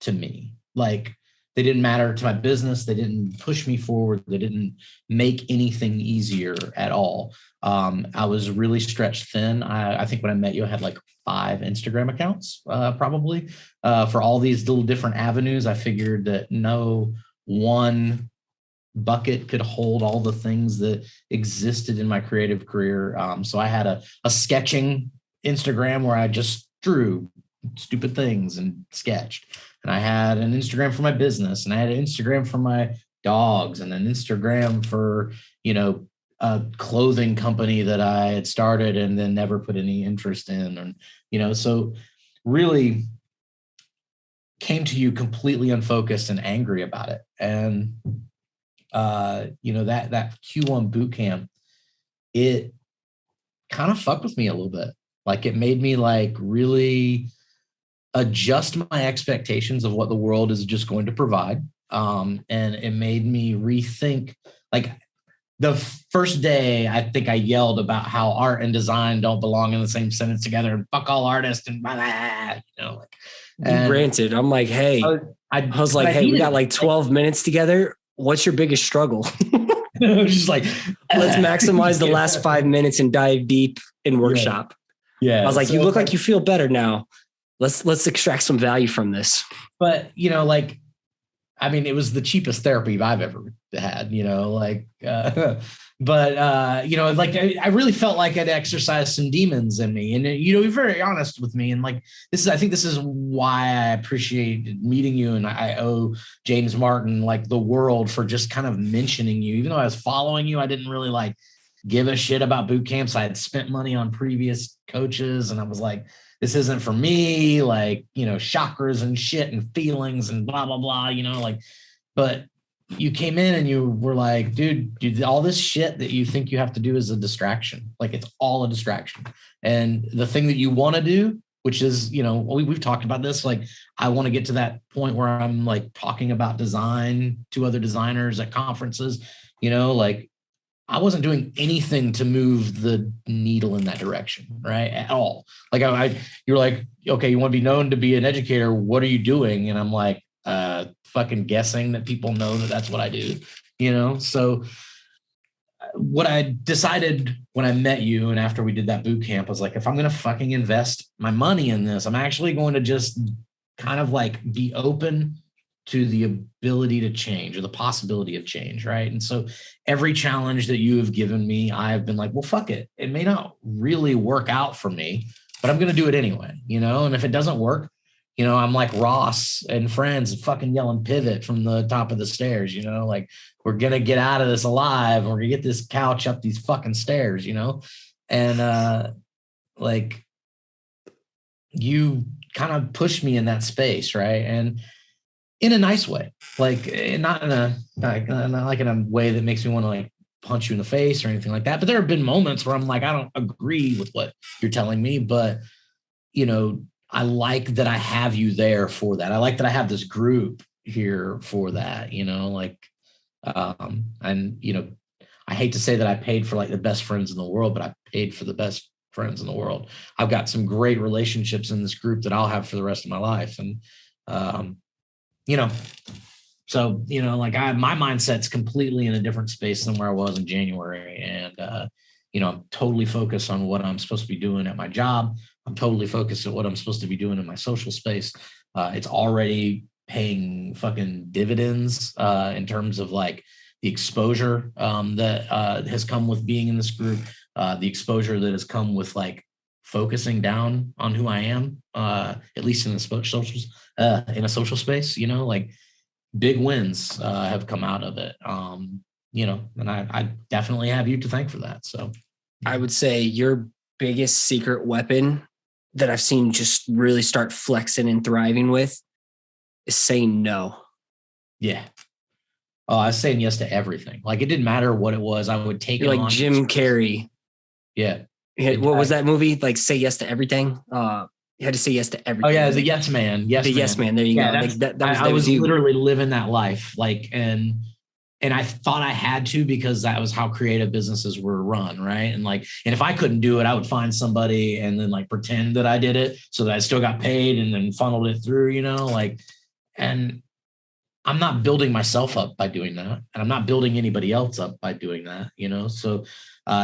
to me. Like, they didn't matter to my business. They didn't push me forward. They didn't make anything easier at all. I was really stretched thin. I think when I met you, I had like 5 Instagram accounts, probably, for all these little different avenues. I figured that no one bucket could hold all the things that existed in my creative career. So I had a sketching Instagram where I just drew stupid things and sketched. And I had an Instagram for my business, and I had an Instagram for my dogs, and an Instagram for, a clothing company that I had started and then never put any interest in. And, so really came to you completely unfocused and angry about it. And, that Q1 boot camp, it kind of fucked with me a little bit. Like, it made me really adjust my expectations of what the world is just going to provide. And it made me rethink, like, the first day, I think I yelled about how art and design don't belong in the same sentence together, and fuck all artists, and blah, blah, you ranted. I'm like, hey, I was like, hey, we got like 12 minutes together. What's your biggest struggle? I was just like, let's maximize the last 5 minutes and dive deep in workshop. Yeah. I was like, you look like you feel better now. Let's extract some value from this. But, it was the cheapest therapy I've ever had, I really felt like I'd exercised some demons in me. And, you're very honest with me. And I think this is why I appreciate meeting you. And I owe James Martin, the world, for just kind of mentioning you. Even though I was following you, I didn't really give a shit about boot camps. I had spent money on previous coaches, and I was like, this isn't for me, chakras and shit and feelings and blah, blah, blah, but you came in and you were like, dude, all this shit that you think you have to do is a distraction. Like it's all a distraction. And the thing that you want to do, which is, we've talked about this, like I want to get to that point where I'm like talking about design to other designers at conferences, like I wasn't doing anything to move the needle in that direction, right? At all. Like you're like, okay, you want to be known to be an educator. What are you doing? And I'm like, fucking guessing that people know that that's what I do, So what I decided when I met you and after we did that boot camp was like, if I'm going to fucking invest my money in this, I'm actually going to just kind of like be open to the ability to change or the possibility of change. Right. And so every challenge that you have given me, I've been like, well, fuck it. It may not really work out for me, but I'm going to do it anyway, and if it doesn't work, I'm like Ross and Friends fucking yelling pivot from the top of the stairs, like we're going to get out of this alive. We're going to get this couch up these fucking stairs, and like you kind of pushed me in that space. Right. And in a nice way, like not in a way that makes me want to like punch you in the face or anything like that. But there have been moments where I'm like, I don't agree with what you're telling me, but I like that I have you there for that. I like that I have this group here for that, and I hate to say that I paid for like the best friends in the world, but I paid for the best friends in the world. I've got some great relationships in this group that I'll have for the rest of my life. And, so, like my mindset's completely in a different space than where I was in January. And, I'm totally focused on what I'm supposed to be doing at my job. I'm totally focused on what I'm supposed to be doing in my social space. It's already paying fucking dividends in terms of like the exposure that has come with being in this group, the exposure that has come with like focusing down on who I am, at least in the in a social space, like big wins have come out of it. And I definitely have you to thank for that. So I would say your biggest secret weapon that I've seen just really start flexing and thriving with is saying no. Yeah. Oh, I was saying yes to everything. Like it didn't matter what it was. I would take You're it like on. Jim Carrey. Yeah. What was that movie? Like say yes to everything. You had to say yes to everything. Oh yeah, the yes man. Yes man. There you go. Like I was literally living that life. Like and I thought I had to because that was how creative businesses were run, right? And if I couldn't do it, I would find somebody and then like pretend that I did it so that I still got paid and then funneled it through, and I'm not building myself up by doing that. And I'm not building anybody else up by doing that, So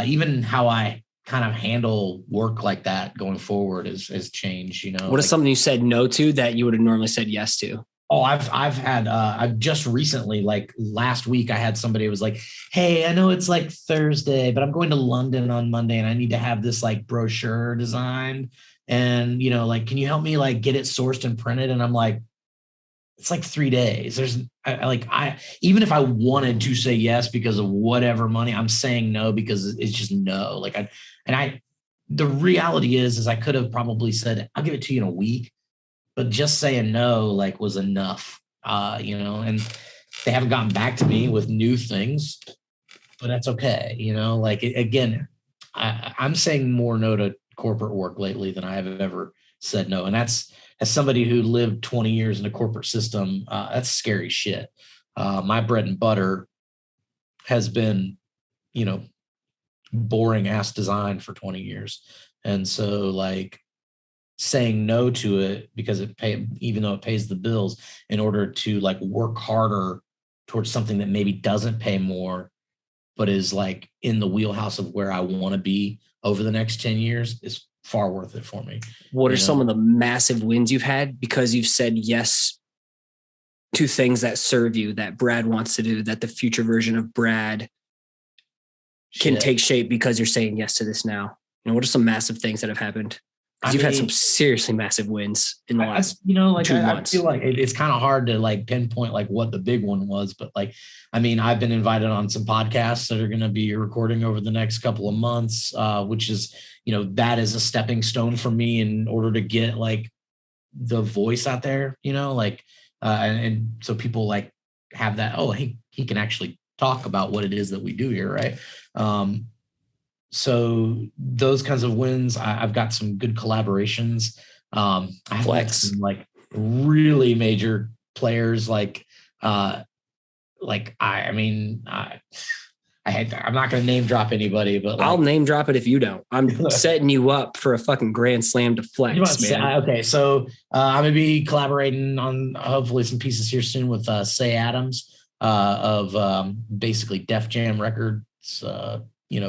even how I kind of handle work like that going forward has changed, What is something you said no to that you would have normally said yes to? Oh, I've just recently, like last week, I had somebody who was like, hey, I know it's like Thursday, but I'm going to London on Monday and I need to have this like brochure designed. And, can you help me like get it sourced and printed? And I'm like, it's like 3 days. Even if I wanted to say yes because of whatever money, I'm saying no because it's just no. The reality is I could have probably said, I'll give it to you in a week. But just saying no, was enough, and they haven't gotten back to me with new things, but that's okay. Again, I'm saying more no to corporate work lately than I have ever said no. And that's, as somebody who lived 20 years in a corporate system, that's scary shit. My bread and butter has been, boring ass design for 20 years. And so saying no to it because even though it pays the bills, in order to work harder towards something that maybe doesn't pay more, but is in the wheelhouse of where I want to be over the next 10 years is far worth it for me. What are some of the massive wins you've had because you've said yes to things that serve you, that Brad wants to do, that the future version of Brad can take shape because you're saying yes to this now? What are some massive things that have happened? Because you've had some seriously massive wins in the last 2 months. I feel like it's kind of hard to pinpoint what the big one was, but I've been invited on some podcasts that are going to be recording over the next couple of months, which is, that is a stepping stone for me in order to get the voice out there, and so people have that, oh, he can actually talk about what it is that we do here, right? So those kinds of wins, I've got some good collaborations. I have some like really major players, I'm not going to name drop anybody, but I'll name drop it if you don't. I'm setting you up for a fucking grand slam to flex, man. Okay, so I'm going to be collaborating on hopefully some pieces here soon with Say Adams of basically Def Jam Records,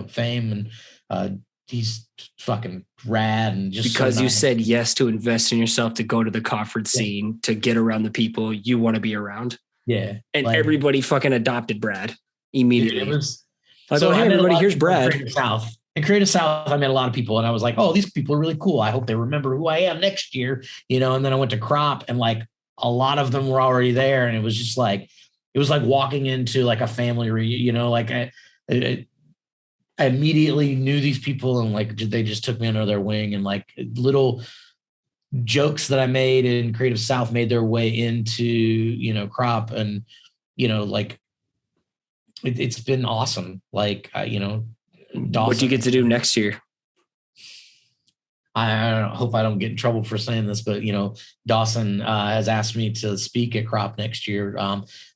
fame, and he's fucking rad and just because you said yes to invest in yourself, to go to the conference scene, to get around the people you want to be around. Yeah, and everybody fucking adopted Brad immediately. It was like, so, oh, hey, everybody, here's Brad. In Creative South, I met a lot of people, and I was like, oh, these people are really cool. I hope they remember who I am next year, And then I went to Crop, and like a lot of them were already there, and it was just like walking into like a family reunion. Like I immediately knew these people, and like they just took me under their wing, and like little jokes that I made in Creative South made their way into Crop, and like it's been awesome. Like Dawson, what do you get to do next year? I hope I don't get in trouble for saying this, but Dawson has asked me to speak at Crop next year.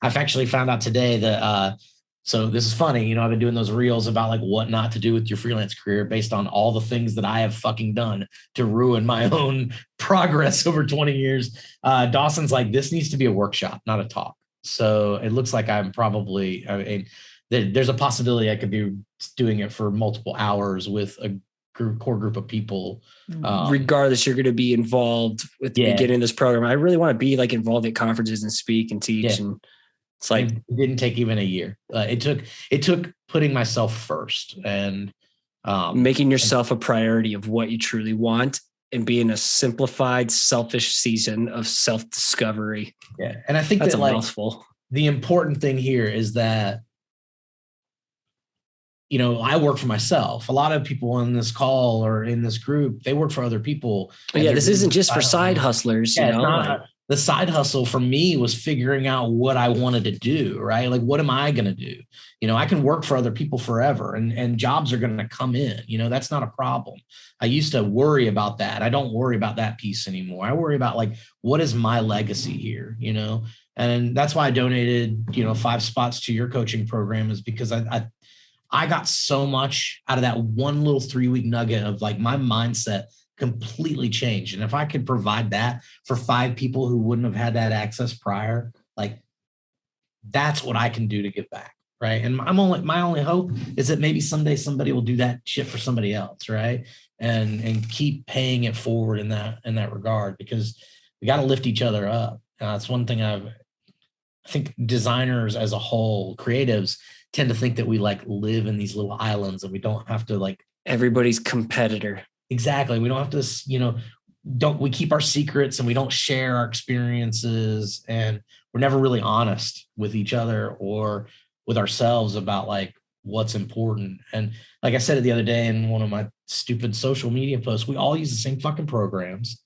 I've actually found out today that so this is funny. I've been doing those reels about like what not to do with your freelance career based on all the things that I have fucking done to ruin my own progress over 20 years. Dawson's like, this needs to be a workshop, not a talk. So it looks like I'm probably, there's a possibility I could be doing it for multiple hours with a core group of people. Regardless, you're going to be involved with the beginning of this program. I really want to be like involved at conferences and speak and teach. And it's like, it didn't take even a year. It took putting myself first and making yourself a priority of what you truly want, and being a simplified, selfish season of self-discovery. Yeah. And I think that's that a mouthful. The important thing here is that, I work for myself. A lot of people in this call or in this group, they work for other people. Yeah. This isn't just for side hustlers. The side hustle for me was figuring out what I wanted to do, right? Like, what am I going to do? I can work for other people forever and jobs are going to come in, that's not a problem. I used to worry about that. I don't worry about that piece anymore. I worry about like, what is my legacy here? And that's why I donated, 5 spots to your coaching program, is because I got so much out of that one little 3-week nugget of like my mindset completely changed. And if I could provide that for 5 people who wouldn't have had that access prior, like that's what I can do to give back. Right. And my only hope is that maybe someday somebody will do that shit for somebody else. Right. And keep paying it forward in that regard, because we got to lift each other up. That's one thing I think designers as a whole, creatives, tend to think that we like live in these little islands and we don't have to like everybody's competitor. Exactly. We don't have to, we keep our secrets and we don't share our experiences, and we're never really honest with each other or with ourselves about like what's important. And like I said it the other day in one of my stupid social media posts, we all use the same fucking programs.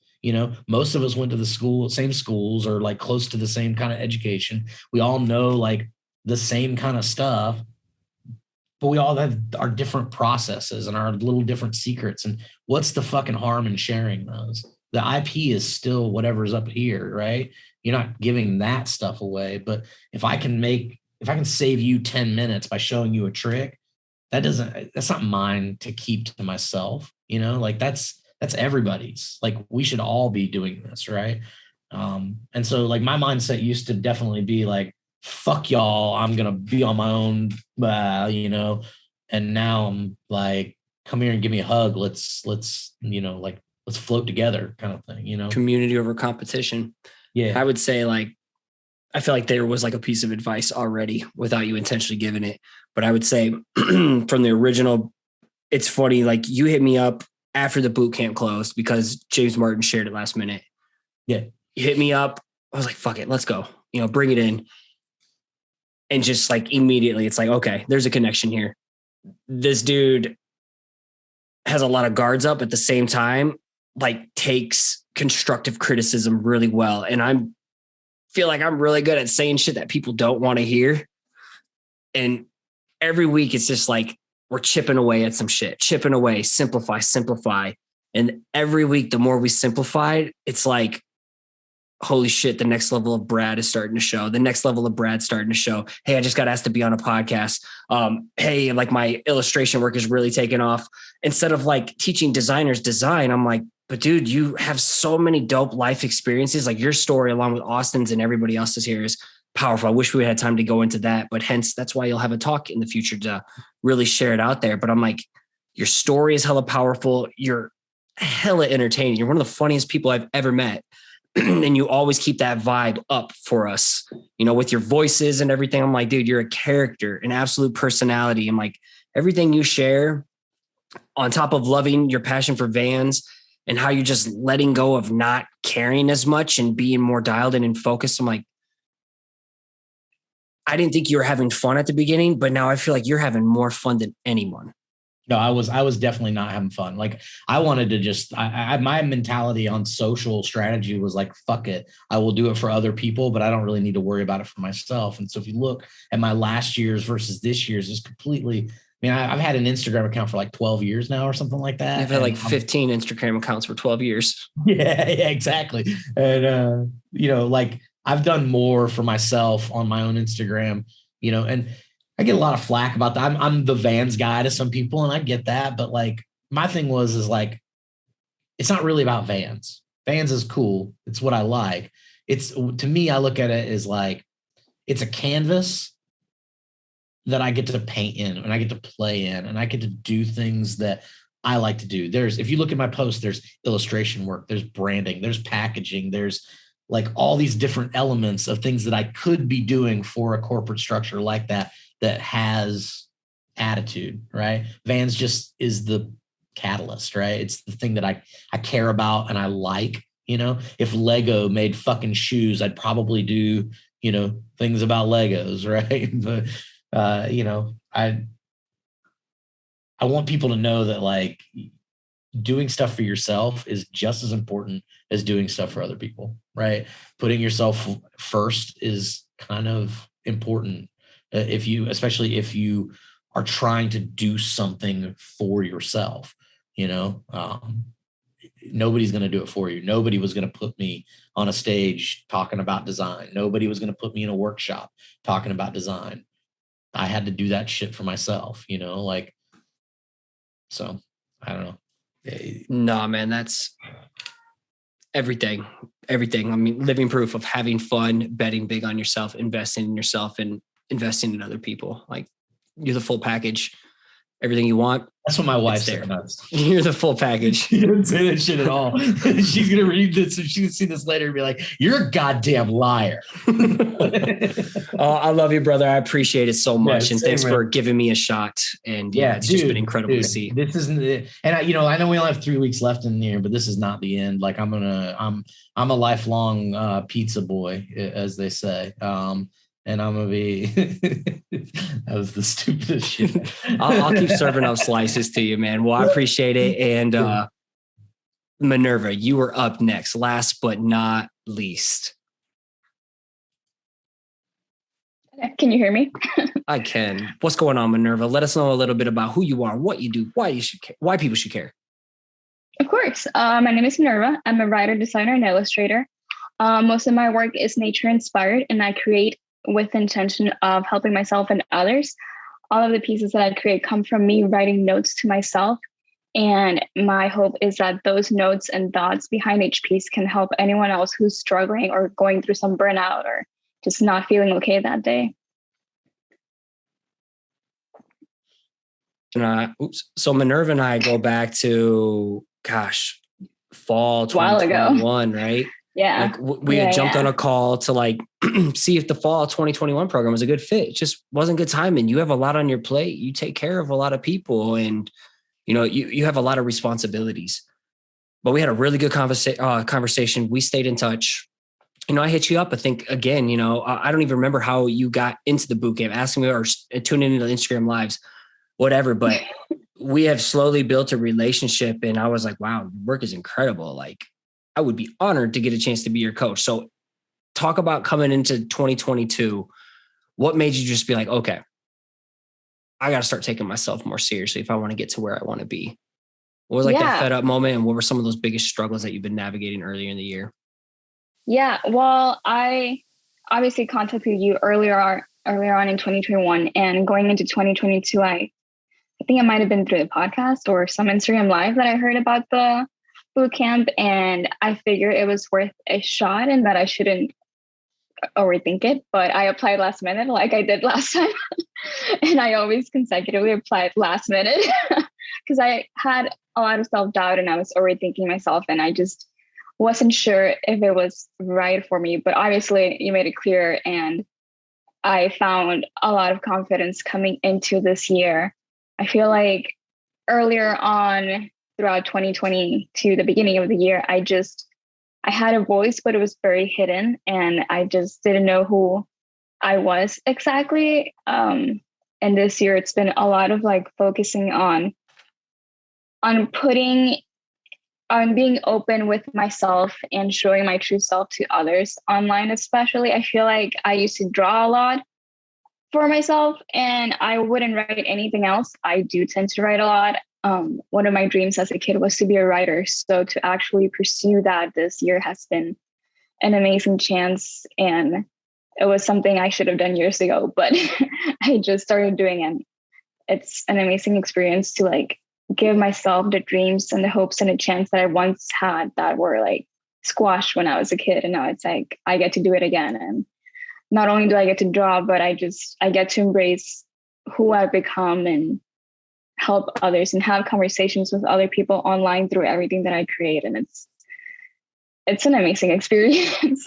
Most of us went to the same schools or like close to the same kind of education. We all know like the same kind of stuff, but we all have our different processes and our little different secrets. And what's the fucking harm in sharing those? The IP is still whatever's up here, right? You're not giving that stuff away. But if I can save you 10 minutes by showing you a trick, that's not mine to keep to myself. Like that's everybody's. Like we should all be doing this, right? And so like my mindset used to definitely be like, fuck y'all, I'm gonna be on my own, and now I'm like, come here and give me a hug, let's float together kind of thing, community over competition. Yeah, I would say like, I feel like there was like a piece of advice already without you intentionally giving it, but I would say from the original, it's funny, like you hit me up after the boot camp closed because James Martin shared it last minute. Yeah, you hit me up, I was like, fuck it, let's go, bring it in. And just like immediately, it's like, okay, there's a connection here. This dude has a lot of guards up at the same time, like takes constructive criticism really well. And I'm feel like I'm really good at saying shit that people don't want to hear. And every week it's just like, we're chipping away at some shit, chipping away, simplify. And every week, the more we simplify, it's like, holy shit, the next level of Brad is starting to show. The next level of Brad's starting to show. Hey, I just got asked to be on a podcast. Hey, like my illustration work is really taking off. Instead of like teaching designers design, I'm like, but dude, you have so many dope life experiences. Like your story along with Austin's and everybody else's here is powerful. I wish we had time to go into that, but hence that's why you'll have a talk in the future to really share it out there. But I'm like, your story is hella powerful. You're hella entertaining. You're one of the funniest people I've ever met. And you always keep that vibe up for us, you know, with your voices and everything. I'm like, dude, you're a character, an absolute personality. I'm like, everything you share on top of loving your passion for vans and how you're just letting go of not caring as much and being more dialed in and focused. I'm like, I didn't think you were having fun at the beginning, but now I feel like you're having more fun than anyone. No, I was definitely not having fun. Like I wanted to just, my mentality on social strategy was like, fuck it. I will do it for other people, but I don't really need to worry about it for myself. And so if you look at my last year's versus this year's, it's completely, I mean, I've had an Instagram account for like 12 years now or something like that. I've had like 15 Instagram accounts for 12 years. Yeah, exactly. And, you know, like I've done more for myself on my own Instagram, you know, and I get a lot of flack about that. I'm the Vans guy to some people, and I get that. But like my thing is like, it's not really about Vans. Vans is cool. It's what I like. It's, to me, I look at it as like, it's a canvas that I get to paint in and I get to play in and I get to do things that I like to do. If you look at my post, there's illustration work, there's branding, there's packaging, there's like all these different elements of things that I could be doing for a corporate structure like that has attitude, right? Vans just is the catalyst, right? It's the thing that I care about and I like, you know. If Lego made fucking shoes, I'd probably do, you know, things about Legos, right? But you know, I want people to know that like doing stuff for yourself is just as important as doing stuff for other people, right? Putting yourself first is kind of important. Especially if you are trying to do something for yourself, you know, nobody's going to do it for you. Nobody was going to put me on a stage talking about design. Nobody was going to put me in a workshop talking about design. I had to do that shit for myself, you know, like, so I don't know. No, man, that's everything. I mean, living proof of having fun, betting big on yourself, investing in yourself, and investing in other people. Like you're the full package, everything you want. That's what my wife said. Does. You're the full package. She didn't say that shit at all. She's going to read this and she's going to see this later and be like, you're a goddamn liar. Oh, I love you, brother. I appreciate it so much. Yeah, and thanks for giving me a shot. And it's just been incredible to see. This isn't it. And I know we only have 3 weeks left in the year, but this is not the end. Like I'm a lifelong pizza boy, as they say. And I'm going to be, that was the stupidest shit. I'll keep serving up slices to you, man. Well, I appreciate it. And Minerva, you were up next, last but not least. Can you hear me? I can. What's going on, Minerva? Let us know a little bit about who you are, what you do, why people should care. Of course. My name is Minerva. I'm a writer, designer, and illustrator. Most of my work is nature inspired, and I create with intention of helping myself and others. All of the pieces that I create come from me writing notes to myself. And my hope is that those notes and thoughts behind each piece can help anyone else who's struggling or going through some burnout or just not feeling okay that day. So Minerva and I go back to, fall 2021, right? Yeah. Like we had jumped on a call to like see if the fall 2021 program was a good fit. It just wasn't good timing. You have a lot on your plate. You take care of a lot of people and, you know, you have a lot of responsibilities. But we had a really good conversation. We stayed in touch. You know, I hit you up. I think, again, you know, I don't even remember how you got into the boot camp, asking me or tuning into the Instagram lives, whatever. But we have slowly built a relationship. And I was like, wow, your work is incredible. Like, I would be honored to get a chance to be your coach. So talk about coming into 2022. What made you just be like, okay, I got to start taking myself more seriously if I want to get to where I want to be? What was like that fed up moment, and what were some of those biggest struggles that you've been navigating earlier in the year? Yeah, well, I obviously contacted you earlier on in 2021, and going into 2022, I think it might have been through the podcast or some Instagram live that I heard about the boot camp, and I figured it was worth a shot and that I shouldn't overthink it. But I applied last minute, like I did last time, and I always consecutively applied last minute because I had a lot of self-doubt and I was overthinking myself, and I just wasn't sure if it was right for me. But obviously you made it clear, and I found a lot of confidence coming into this year. I feel like earlier on throughout 2020 to the beginning of the year, I had a voice, but it was very hidden, and I just didn't know who I was exactly. And this year it's been a lot of like focusing on being open with myself and showing my true self to others online, especially. I feel like I used to draw a lot for myself and I wouldn't write anything else. I do tend to write a lot. One of my dreams as a kid was to be a writer. So to actually pursue that this year has been an amazing chance. And it was something I should have done years ago, but I just started doing it. It's an amazing experience to like give myself the dreams and the hopes and a chance that I once had that were like squashed when I was a kid. And now it's like, I get to do it again. And not only do I get to draw, but I get to embrace who I've become and help others and have conversations with other people online through everything that I create. And it's an amazing experience.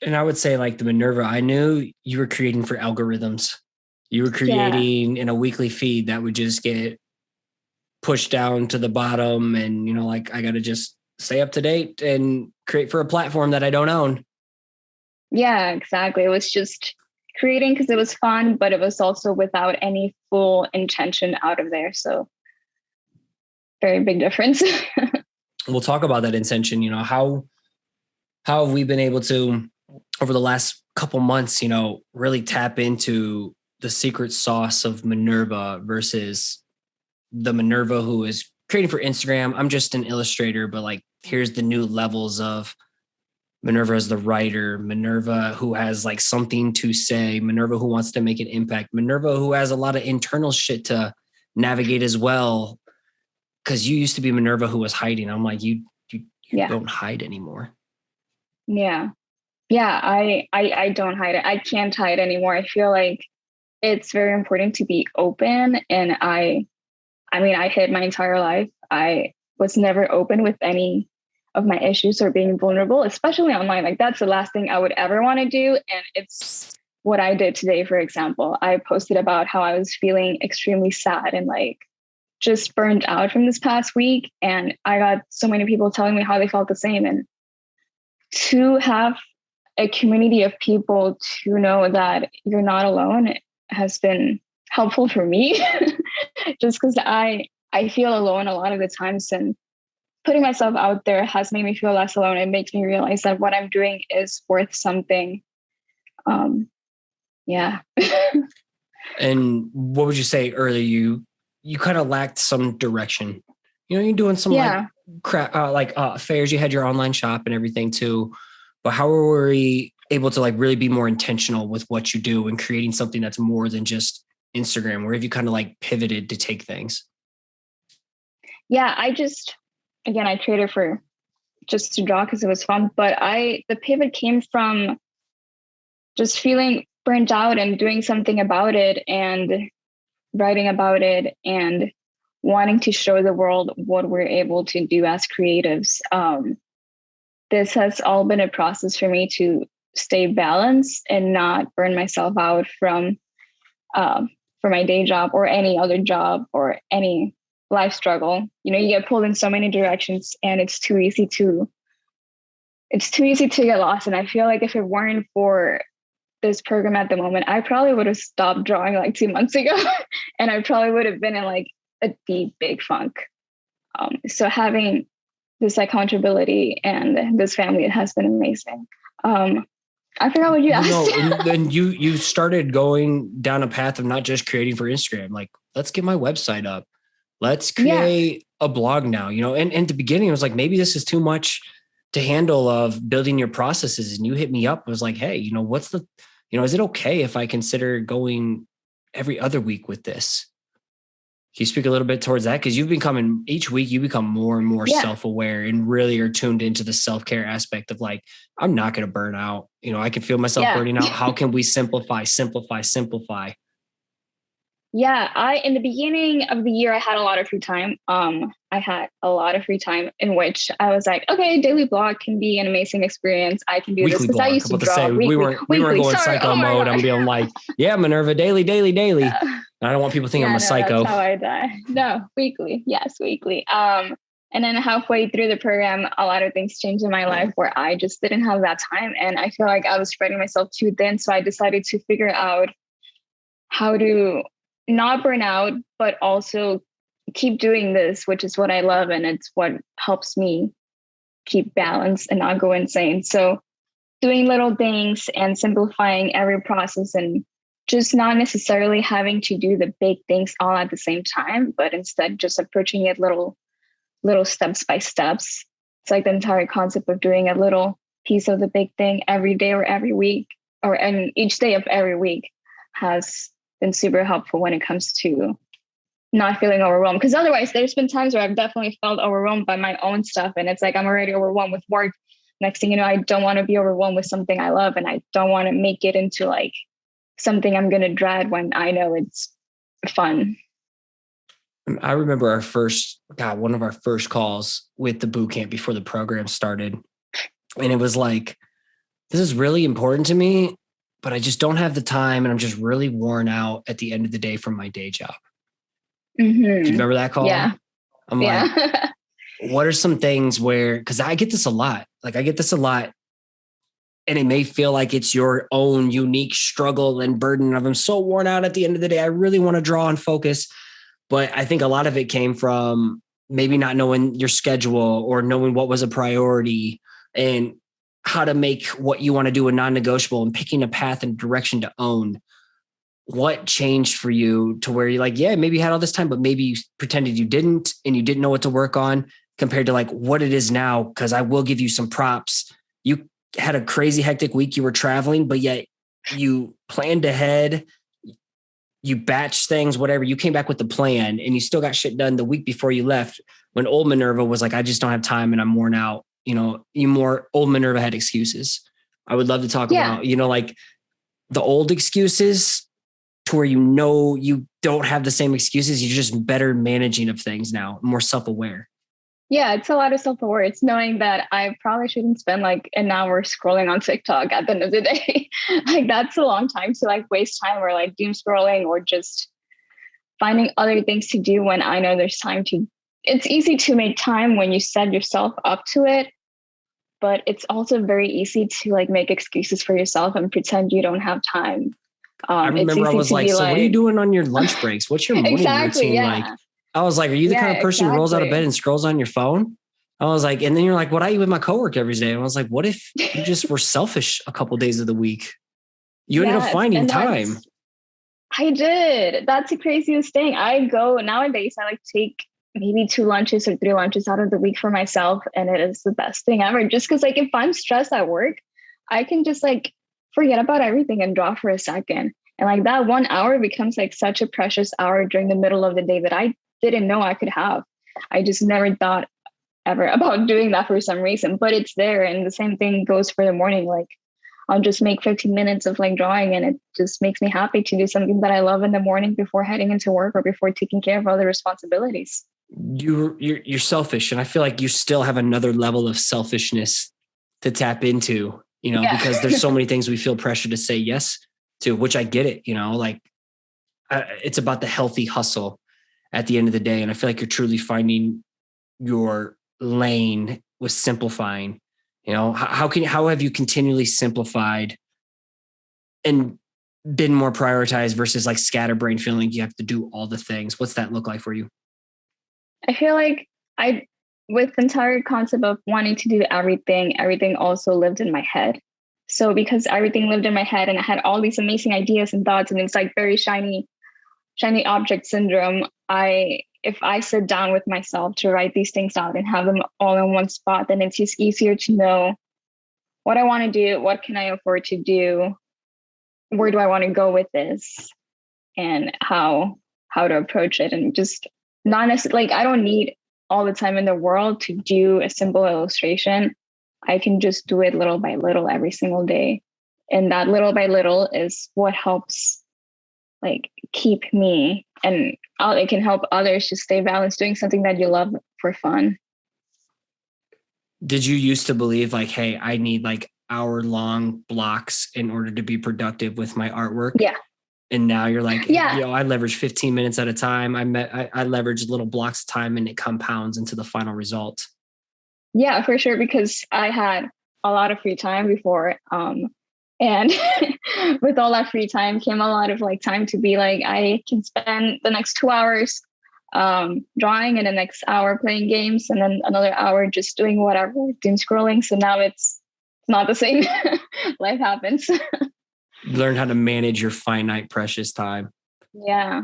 And I would say like the Minerva, I knew you were creating for algorithms. You were creating in a weekly feed that would just get pushed down to the bottom. And, you know, like I got to just stay up to date and create for a platform that I don't own. Yeah, exactly. It was just creating because it was fun, but it was also without any full intention out of there. So very big difference. We'll talk about that intention. You know, how have we been able to, over the last couple months, you know, really tap into the secret sauce of Minerva versus the Minerva who is creating for Instagram. I'm just an illustrator, but like, here's the new levels of Minerva as the writer, Minerva who has like something to say, Minerva who wants to make an impact, Minerva who has a lot of internal shit to navigate as well. Cause you used to be Minerva who was hiding. I'm like, you don't hide anymore. Yeah. Yeah. I don't hide it. I can't hide anymore. I feel like it's very important to be open. And I mean, I hid my entire life. I was never open with any of my issues or being vulnerable, especially online. Like that's the last thing I would ever want to do. And it's what I did today, for example. I posted about how I was feeling extremely sad and like just burned out from this past week. And I got so many people telling me how they felt the same. And to have a community of people to know that you're not alone has been helpful for me just because I feel alone a lot of the times, and putting myself out there has made me feel less alone. It makes me realize that what I'm doing is worth something. Yeah. And what would you say earlier? You kind of lacked some direction. You know, you're doing some like crap, fairs. You had your online shop and everything too. But how were we able to like really be more intentional with what you do and creating something that's more than just Instagram? Where have you kind of like pivoted to take things? Yeah, I traded for just to draw because it was fun. But the pivot came from just feeling burnt out and doing something about it and writing about it and wanting to show the world what we're able to do as creatives. This has all been a process for me to stay balanced and not burn myself out from for my day job or any other job or any life struggle. You know, you get pulled in so many directions and it's too easy to get lost. And I feel like if it weren't for this program at the moment, I probably would have stopped drawing like 2 months ago and I probably would have been in like a deep, big funk. So having this accountability and this family. It has been amazing. I forgot what you asked. No, and then you started going down a path of not just creating for Instagram. Like, let's get my website up. Let's create a blog now, and at the beginning it was like, maybe this is too much to handle of building your processes. And you hit me up. It was like, hey, what's the, is it okay if I consider going every other week with this? Can you speak a little bit towards that? Because each week you become more and more self-aware and really are tuned into the self-care aspect of like, I'm not going to burn out. I can feel myself burning out. How can we simplify? Yeah, in the beginning of the year, I had a lot of free time. I had a lot of free time in which I was like, okay, daily blog can be an amazing experience. I can do weekly this because I used to draw we weren't going psycho mode. I'm being like, yeah, Minerva, daily. I don't want people to think I'm a psycho. That's how I die. No, weekly. Yes, weekly. And then halfway through the program, a lot of things changed in my life where I just didn't have that time. And I feel like I was spreading myself too thin. So I decided to figure out how to not burn out, but also keep doing this, which is what I love. And it's what helps me keep balance and not go insane. So doing little things and simplifying every process and just not necessarily having to do the big things all at the same time, but instead just approaching it little steps by steps. It's like the entire concept of doing a little piece of the big thing every day or every week, and each day of every week has been super helpful when it comes to not feeling overwhelmed. Because otherwise, there's been times where I've definitely felt overwhelmed by my own stuff. And it's like, I'm already overwhelmed with work. Next thing you know, I don't want to be overwhelmed with something I love. And I don't want to make it into like something I'm going to dread when I know it's fun. I remember one of our first calls with the boot camp before the program started. And it was like, this is really important to me, but I just don't have the time. And I'm just really worn out at the end of the day from my day job. Mm-hmm. Do you remember that call? Yeah. I'm like, what are some things because I get this a lot. And it may feel like it's your own unique struggle and burden of I'm so worn out at the end of the day. I really want to draw and focus. But I think a lot of it came from maybe not knowing your schedule or knowing what was a priority and how to make what you want to do a non-negotiable and picking a path and direction to own. What changed for you to where you're like, yeah, maybe you had all this time, but maybe you pretended you didn't and you didn't know what to work on compared to like what it is now? Because I will give you some props. You had a crazy hectic week. You were traveling, but yet you planned ahead. You batched things, whatever. You came back with the plan and you still got shit done the week before you left when old Minerva was like, I just don't have time and I'm worn out. Old Minerva had excuses. I would love to talk about, like the old excuses to where you don't have the same excuses. You're just better managing of things now, more self-aware. Yeah, it's a lot of self-aware. It's knowing that I probably shouldn't spend like an hour scrolling on TikTok at the end of the day. Like that's a long time to like waste time or like doom scrolling or just finding other things to do when I know there's time to. It's easy to make time when you set yourself up to it, but it's also very easy to like make excuses for yourself and pretend you don't have time. I remember I was like, so what are you doing on your lunch breaks? What's your morning routine like? I was like, are you the kind of person who rolls out of bed and scrolls on your phone? I was like, and then you're like, what I eat with my coworker every day. And I was like, what if you just were selfish a couple of days of the week? You ended up finding time. I did. That's the craziest thing. Nowadays, I like take maybe 2 lunches or 3 lunches out of the week for myself. And it is the best thing ever. Just because like, if I'm stressed at work, I can just like forget about everything and draw for a second. And like that 1 hour becomes like such a precious hour during the middle of the day that I didn't know I could have. I just never thought ever about doing that for some reason, but it's there. And the same thing goes for the morning. Like I'll just make 15 minutes of like drawing and it just makes me happy to do something that I love in the morning before heading into work or before taking care of other responsibilities. You're selfish. And I feel like you still have another level of selfishness to tap into, because there's so many things we feel pressure to say yes to, which I get it, it's about the healthy hustle at the end of the day. And I feel like you're truly finding your lane with simplifying. How have you continually simplified and been more prioritized versus like scatterbrain feeling like you have to do all the things? What's that look like for you? I feel like I with the entire concept of wanting to do everything also lived in my head. So because everything lived in my head and I had all these amazing ideas and thoughts, and it's like very shiny object syndrome, if I sit down with myself to write these things out and have them all in one spot, then it's just easier to know what I want to do, what can I afford to do, where do I want to go with this, and how to approach it. And just not necessarily, like, I don't need all the time in the world to do a simple illustration. I can just do it little by little every single day. And that little by little is what helps like keep me, and it can help others to stay balanced doing something that you love for fun. Did you used to believe like, hey, I need like hour-long blocks in order to be productive with my artwork? Yeah. And now you're like, yeah, I leverage 15 minutes at a time. I leverage little blocks of time, and it compounds into the final result. Yeah, for sure. Because I had a lot of free time before. And with all that free time came a lot of like time to be like, I can spend the next 2 hours drawing, and the next hour playing games, and then another hour just doing whatever, doom scrolling. So now it's not the same. Life happens. Learn how to manage your finite, precious time. Yeah.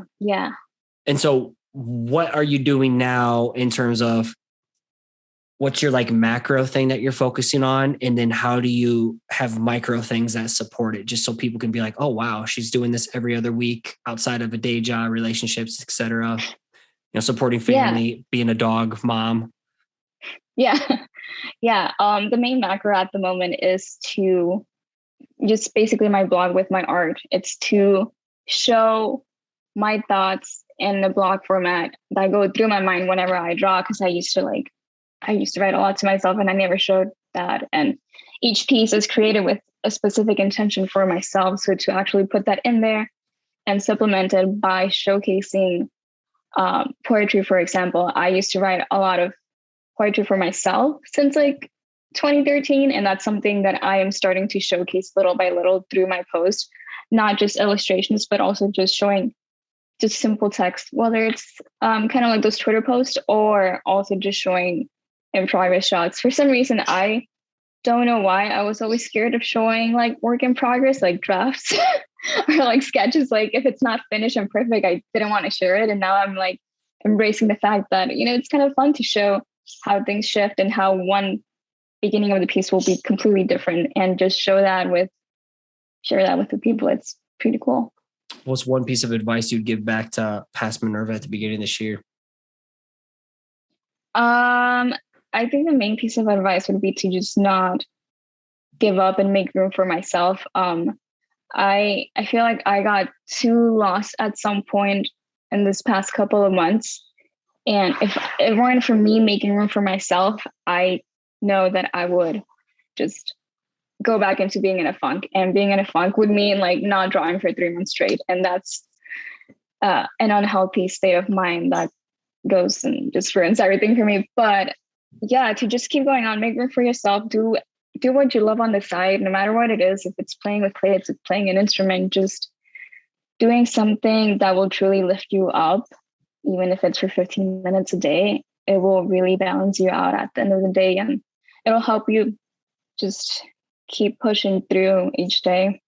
And so what are you doing now in terms of what's your like macro thing that you're focusing on? And then how do you have micro things that support it, just so people can be like, oh, wow, she's doing this every other week outside of a day job, relationships, etc. Supporting family, being a dog mom. Yeah. The main macro at the moment is to just basically my blog with my art. It's to show my thoughts in the blog format that go through my mind whenever I draw, because I used to write a lot to myself and I never showed that. And each piece is created with a specific intention for myself. So to actually put that in there and supplemented by showcasing poetry, for example. I used to write a lot of poetry for myself since like 2013. And that's something that I am starting to showcase little by little through my post, not just illustrations, but also just showing just simple text, whether it's kind of like those Twitter posts or also just showing in progress shots. For some reason, I don't know why I was always scared of showing like work in progress, like drafts or like sketches. Like if it's not finished and perfect, I didn't want to share it. And now I'm like embracing the fact that, it's kind of fun to show how things shift and how one beginning of the piece will be completely different, and just share that with the people. It's pretty cool. What's one piece of advice you'd give back to past Minerva at the beginning of this year? I think the main piece of advice would be to just not give up and make room for myself. I feel like I got too lost at some point in this past couple of months. And if it weren't for me making room for myself, I know that I would just go back into being in a funk. And being in a funk would mean like not drawing for 3 months straight. And that's an unhealthy state of mind that goes and just ruins everything for me. But yeah, to just keep going on, make room for yourself, do what you love on the side, no matter what it is. If it's playing with clay, it's playing an instrument, just doing something that will truly lift you up, even if it's for 15 minutes a day, it will really balance you out at the end of the day, and it'll help you just keep pushing through each day.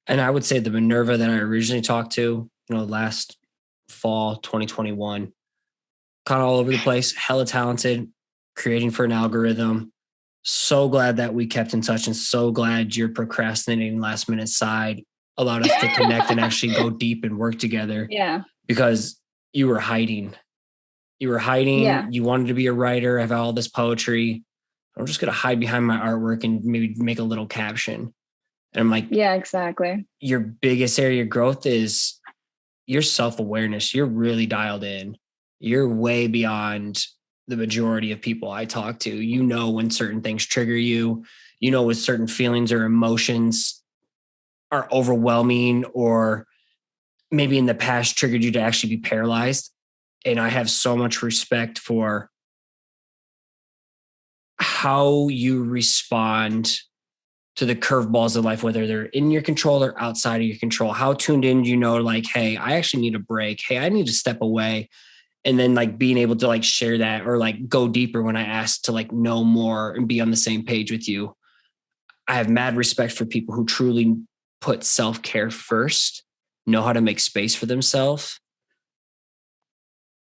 And I would say the Minerva that I originally talked to, last fall, 2021, kind of all over the place, hella talented, creating for an algorithm. So glad that we kept in touch, and so glad your procrastinating last minute side allowed us to connect and actually go deep and work together. Yeah. Because you were hiding. Yeah. You wanted to be a writer, have all this poetry. I'm just going to hide behind my artwork and maybe make a little caption. And I'm like, yeah, exactly. Your biggest area of growth is your self-awareness. You're really dialed in. You're way beyond the majority of people I talk to. When certain things trigger you, when certain feelings or emotions are overwhelming, or maybe in the past triggered you to actually be paralyzed. And I have so much respect for how you respond to the curveballs of life, whether they're in your control or outside of your control. How tuned in, like, hey, I actually need a break. Hey, I need to step away And then like being able to like share that or like go deeper when I ask to like know more and be on the same page with you. I have mad respect for people who truly put self-care first, know how to make space for themselves,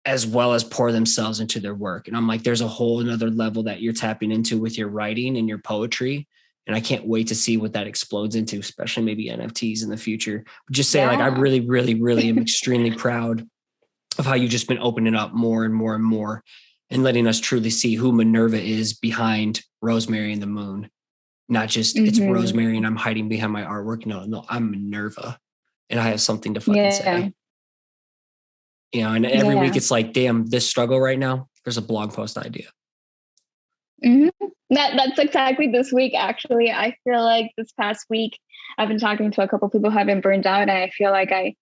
as well as pour themselves into their work. And I'm like, there's a whole another level that you're tapping into with your writing and your poetry. And I can't wait to see what that explodes into, especially maybe NFTs in the future. Just say like, I really, really, really am extremely proud of how you've just been opening up more and more and more and letting us truly see who Minerva is behind Rosemary and the Moon. Not just it's Rosemary and I'm hiding behind my artwork. No, I'm Minerva and I have something to fucking say. You know, and every week it's like, damn, this struggle right now, there's a blog post idea. That's exactly this week. Actually, I feel like this past week, I've been talking to a couple of people who have been burned out, and I feel like I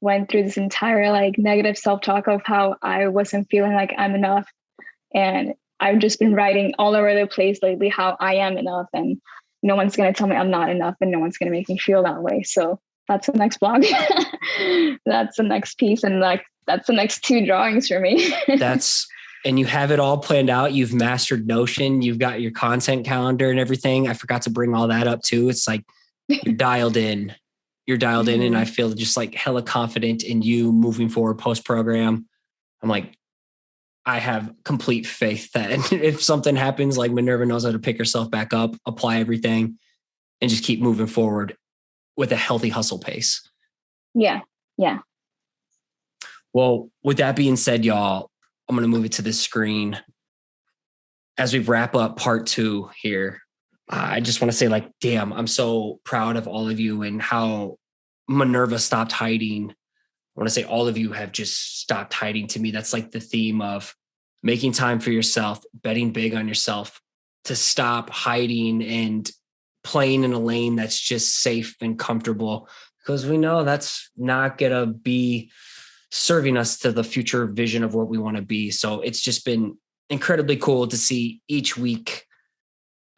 went through this entire like negative self-talk of how I wasn't feeling like I'm enough. And I've just been writing all over the place lately how I am enough, and no one's going to tell me I'm not enough, and no one's going to make me feel that way. So that's the next blog. That's the next piece. And like, that's the next 2 drawings for me. And you have it all planned out. You've mastered Notion. You've got your content calendar and everything. I forgot to bring all that up too. It's like you're dialed in. And I feel just like hella confident in you moving forward post-program. I'm like, I have complete faith that if something happens, like Minerva knows how to pick herself back up, apply everything, and just keep moving forward with a healthy hustle pace. Yeah. Well, with that being said, y'all, I'm going to move it to this screen. As we wrap up part 2 here, I just want to say like, damn, I'm so proud of all of you and how Minerva stopped hiding. I want to say all of you have just stopped hiding. To me, that's like the theme of making time for yourself, betting big on yourself, to stop hiding and playing in a lane that's just safe and comfortable, because we know that's not going to be serving us to the future vision of what we want to be. So it's just been incredibly cool to see each week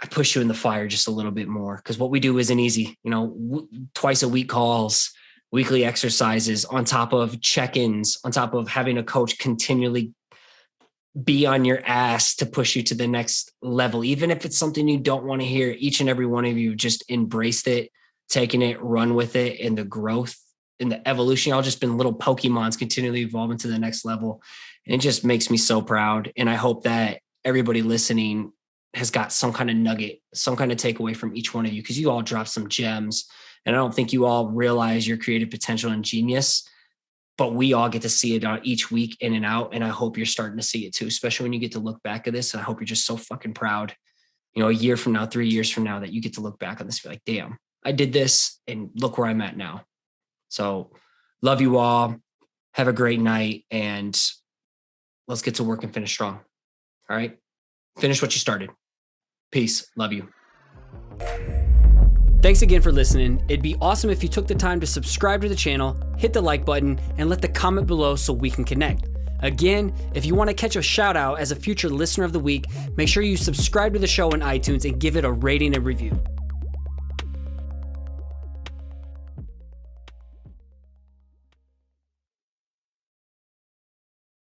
I push you in the fire just a little bit more, because what we do isn't easy. You know, twice a week calls, weekly exercises, on top of check-ins, on top of having a coach continually be on your ass to push you to the next level. Even if it's something you don't want to hear, each and every one of you just embraced it, taking it, run with it, and the growth and the evolution. Y'all just been little Pokemons continually evolving to the next level. And it just makes me so proud. And I hope that everybody listening has got some kind of nugget, some kind of takeaway from each one of you, because you all dropped some gems. And I don't think you all realize your creative potential and genius, but we all get to see it on each week in and out. And I hope you're starting to see it too, especially when you get to look back at this. And I hope you're just so fucking proud, you know, a year from now, 3 years from now, that you get to look back on this and be like, damn, I did this and look where I'm at now. So love you all. Have a great night, and let's get to work and finish strong. All right. Finish what you started. Peace. Love you. Thanks again for listening. It'd be awesome if you took the time to subscribe to the channel, hit the like button, and let the comment below so we can connect. Again, if you want to catch a shout out as a future listener of the week, make sure you subscribe to the show on iTunes and give it a rating and review.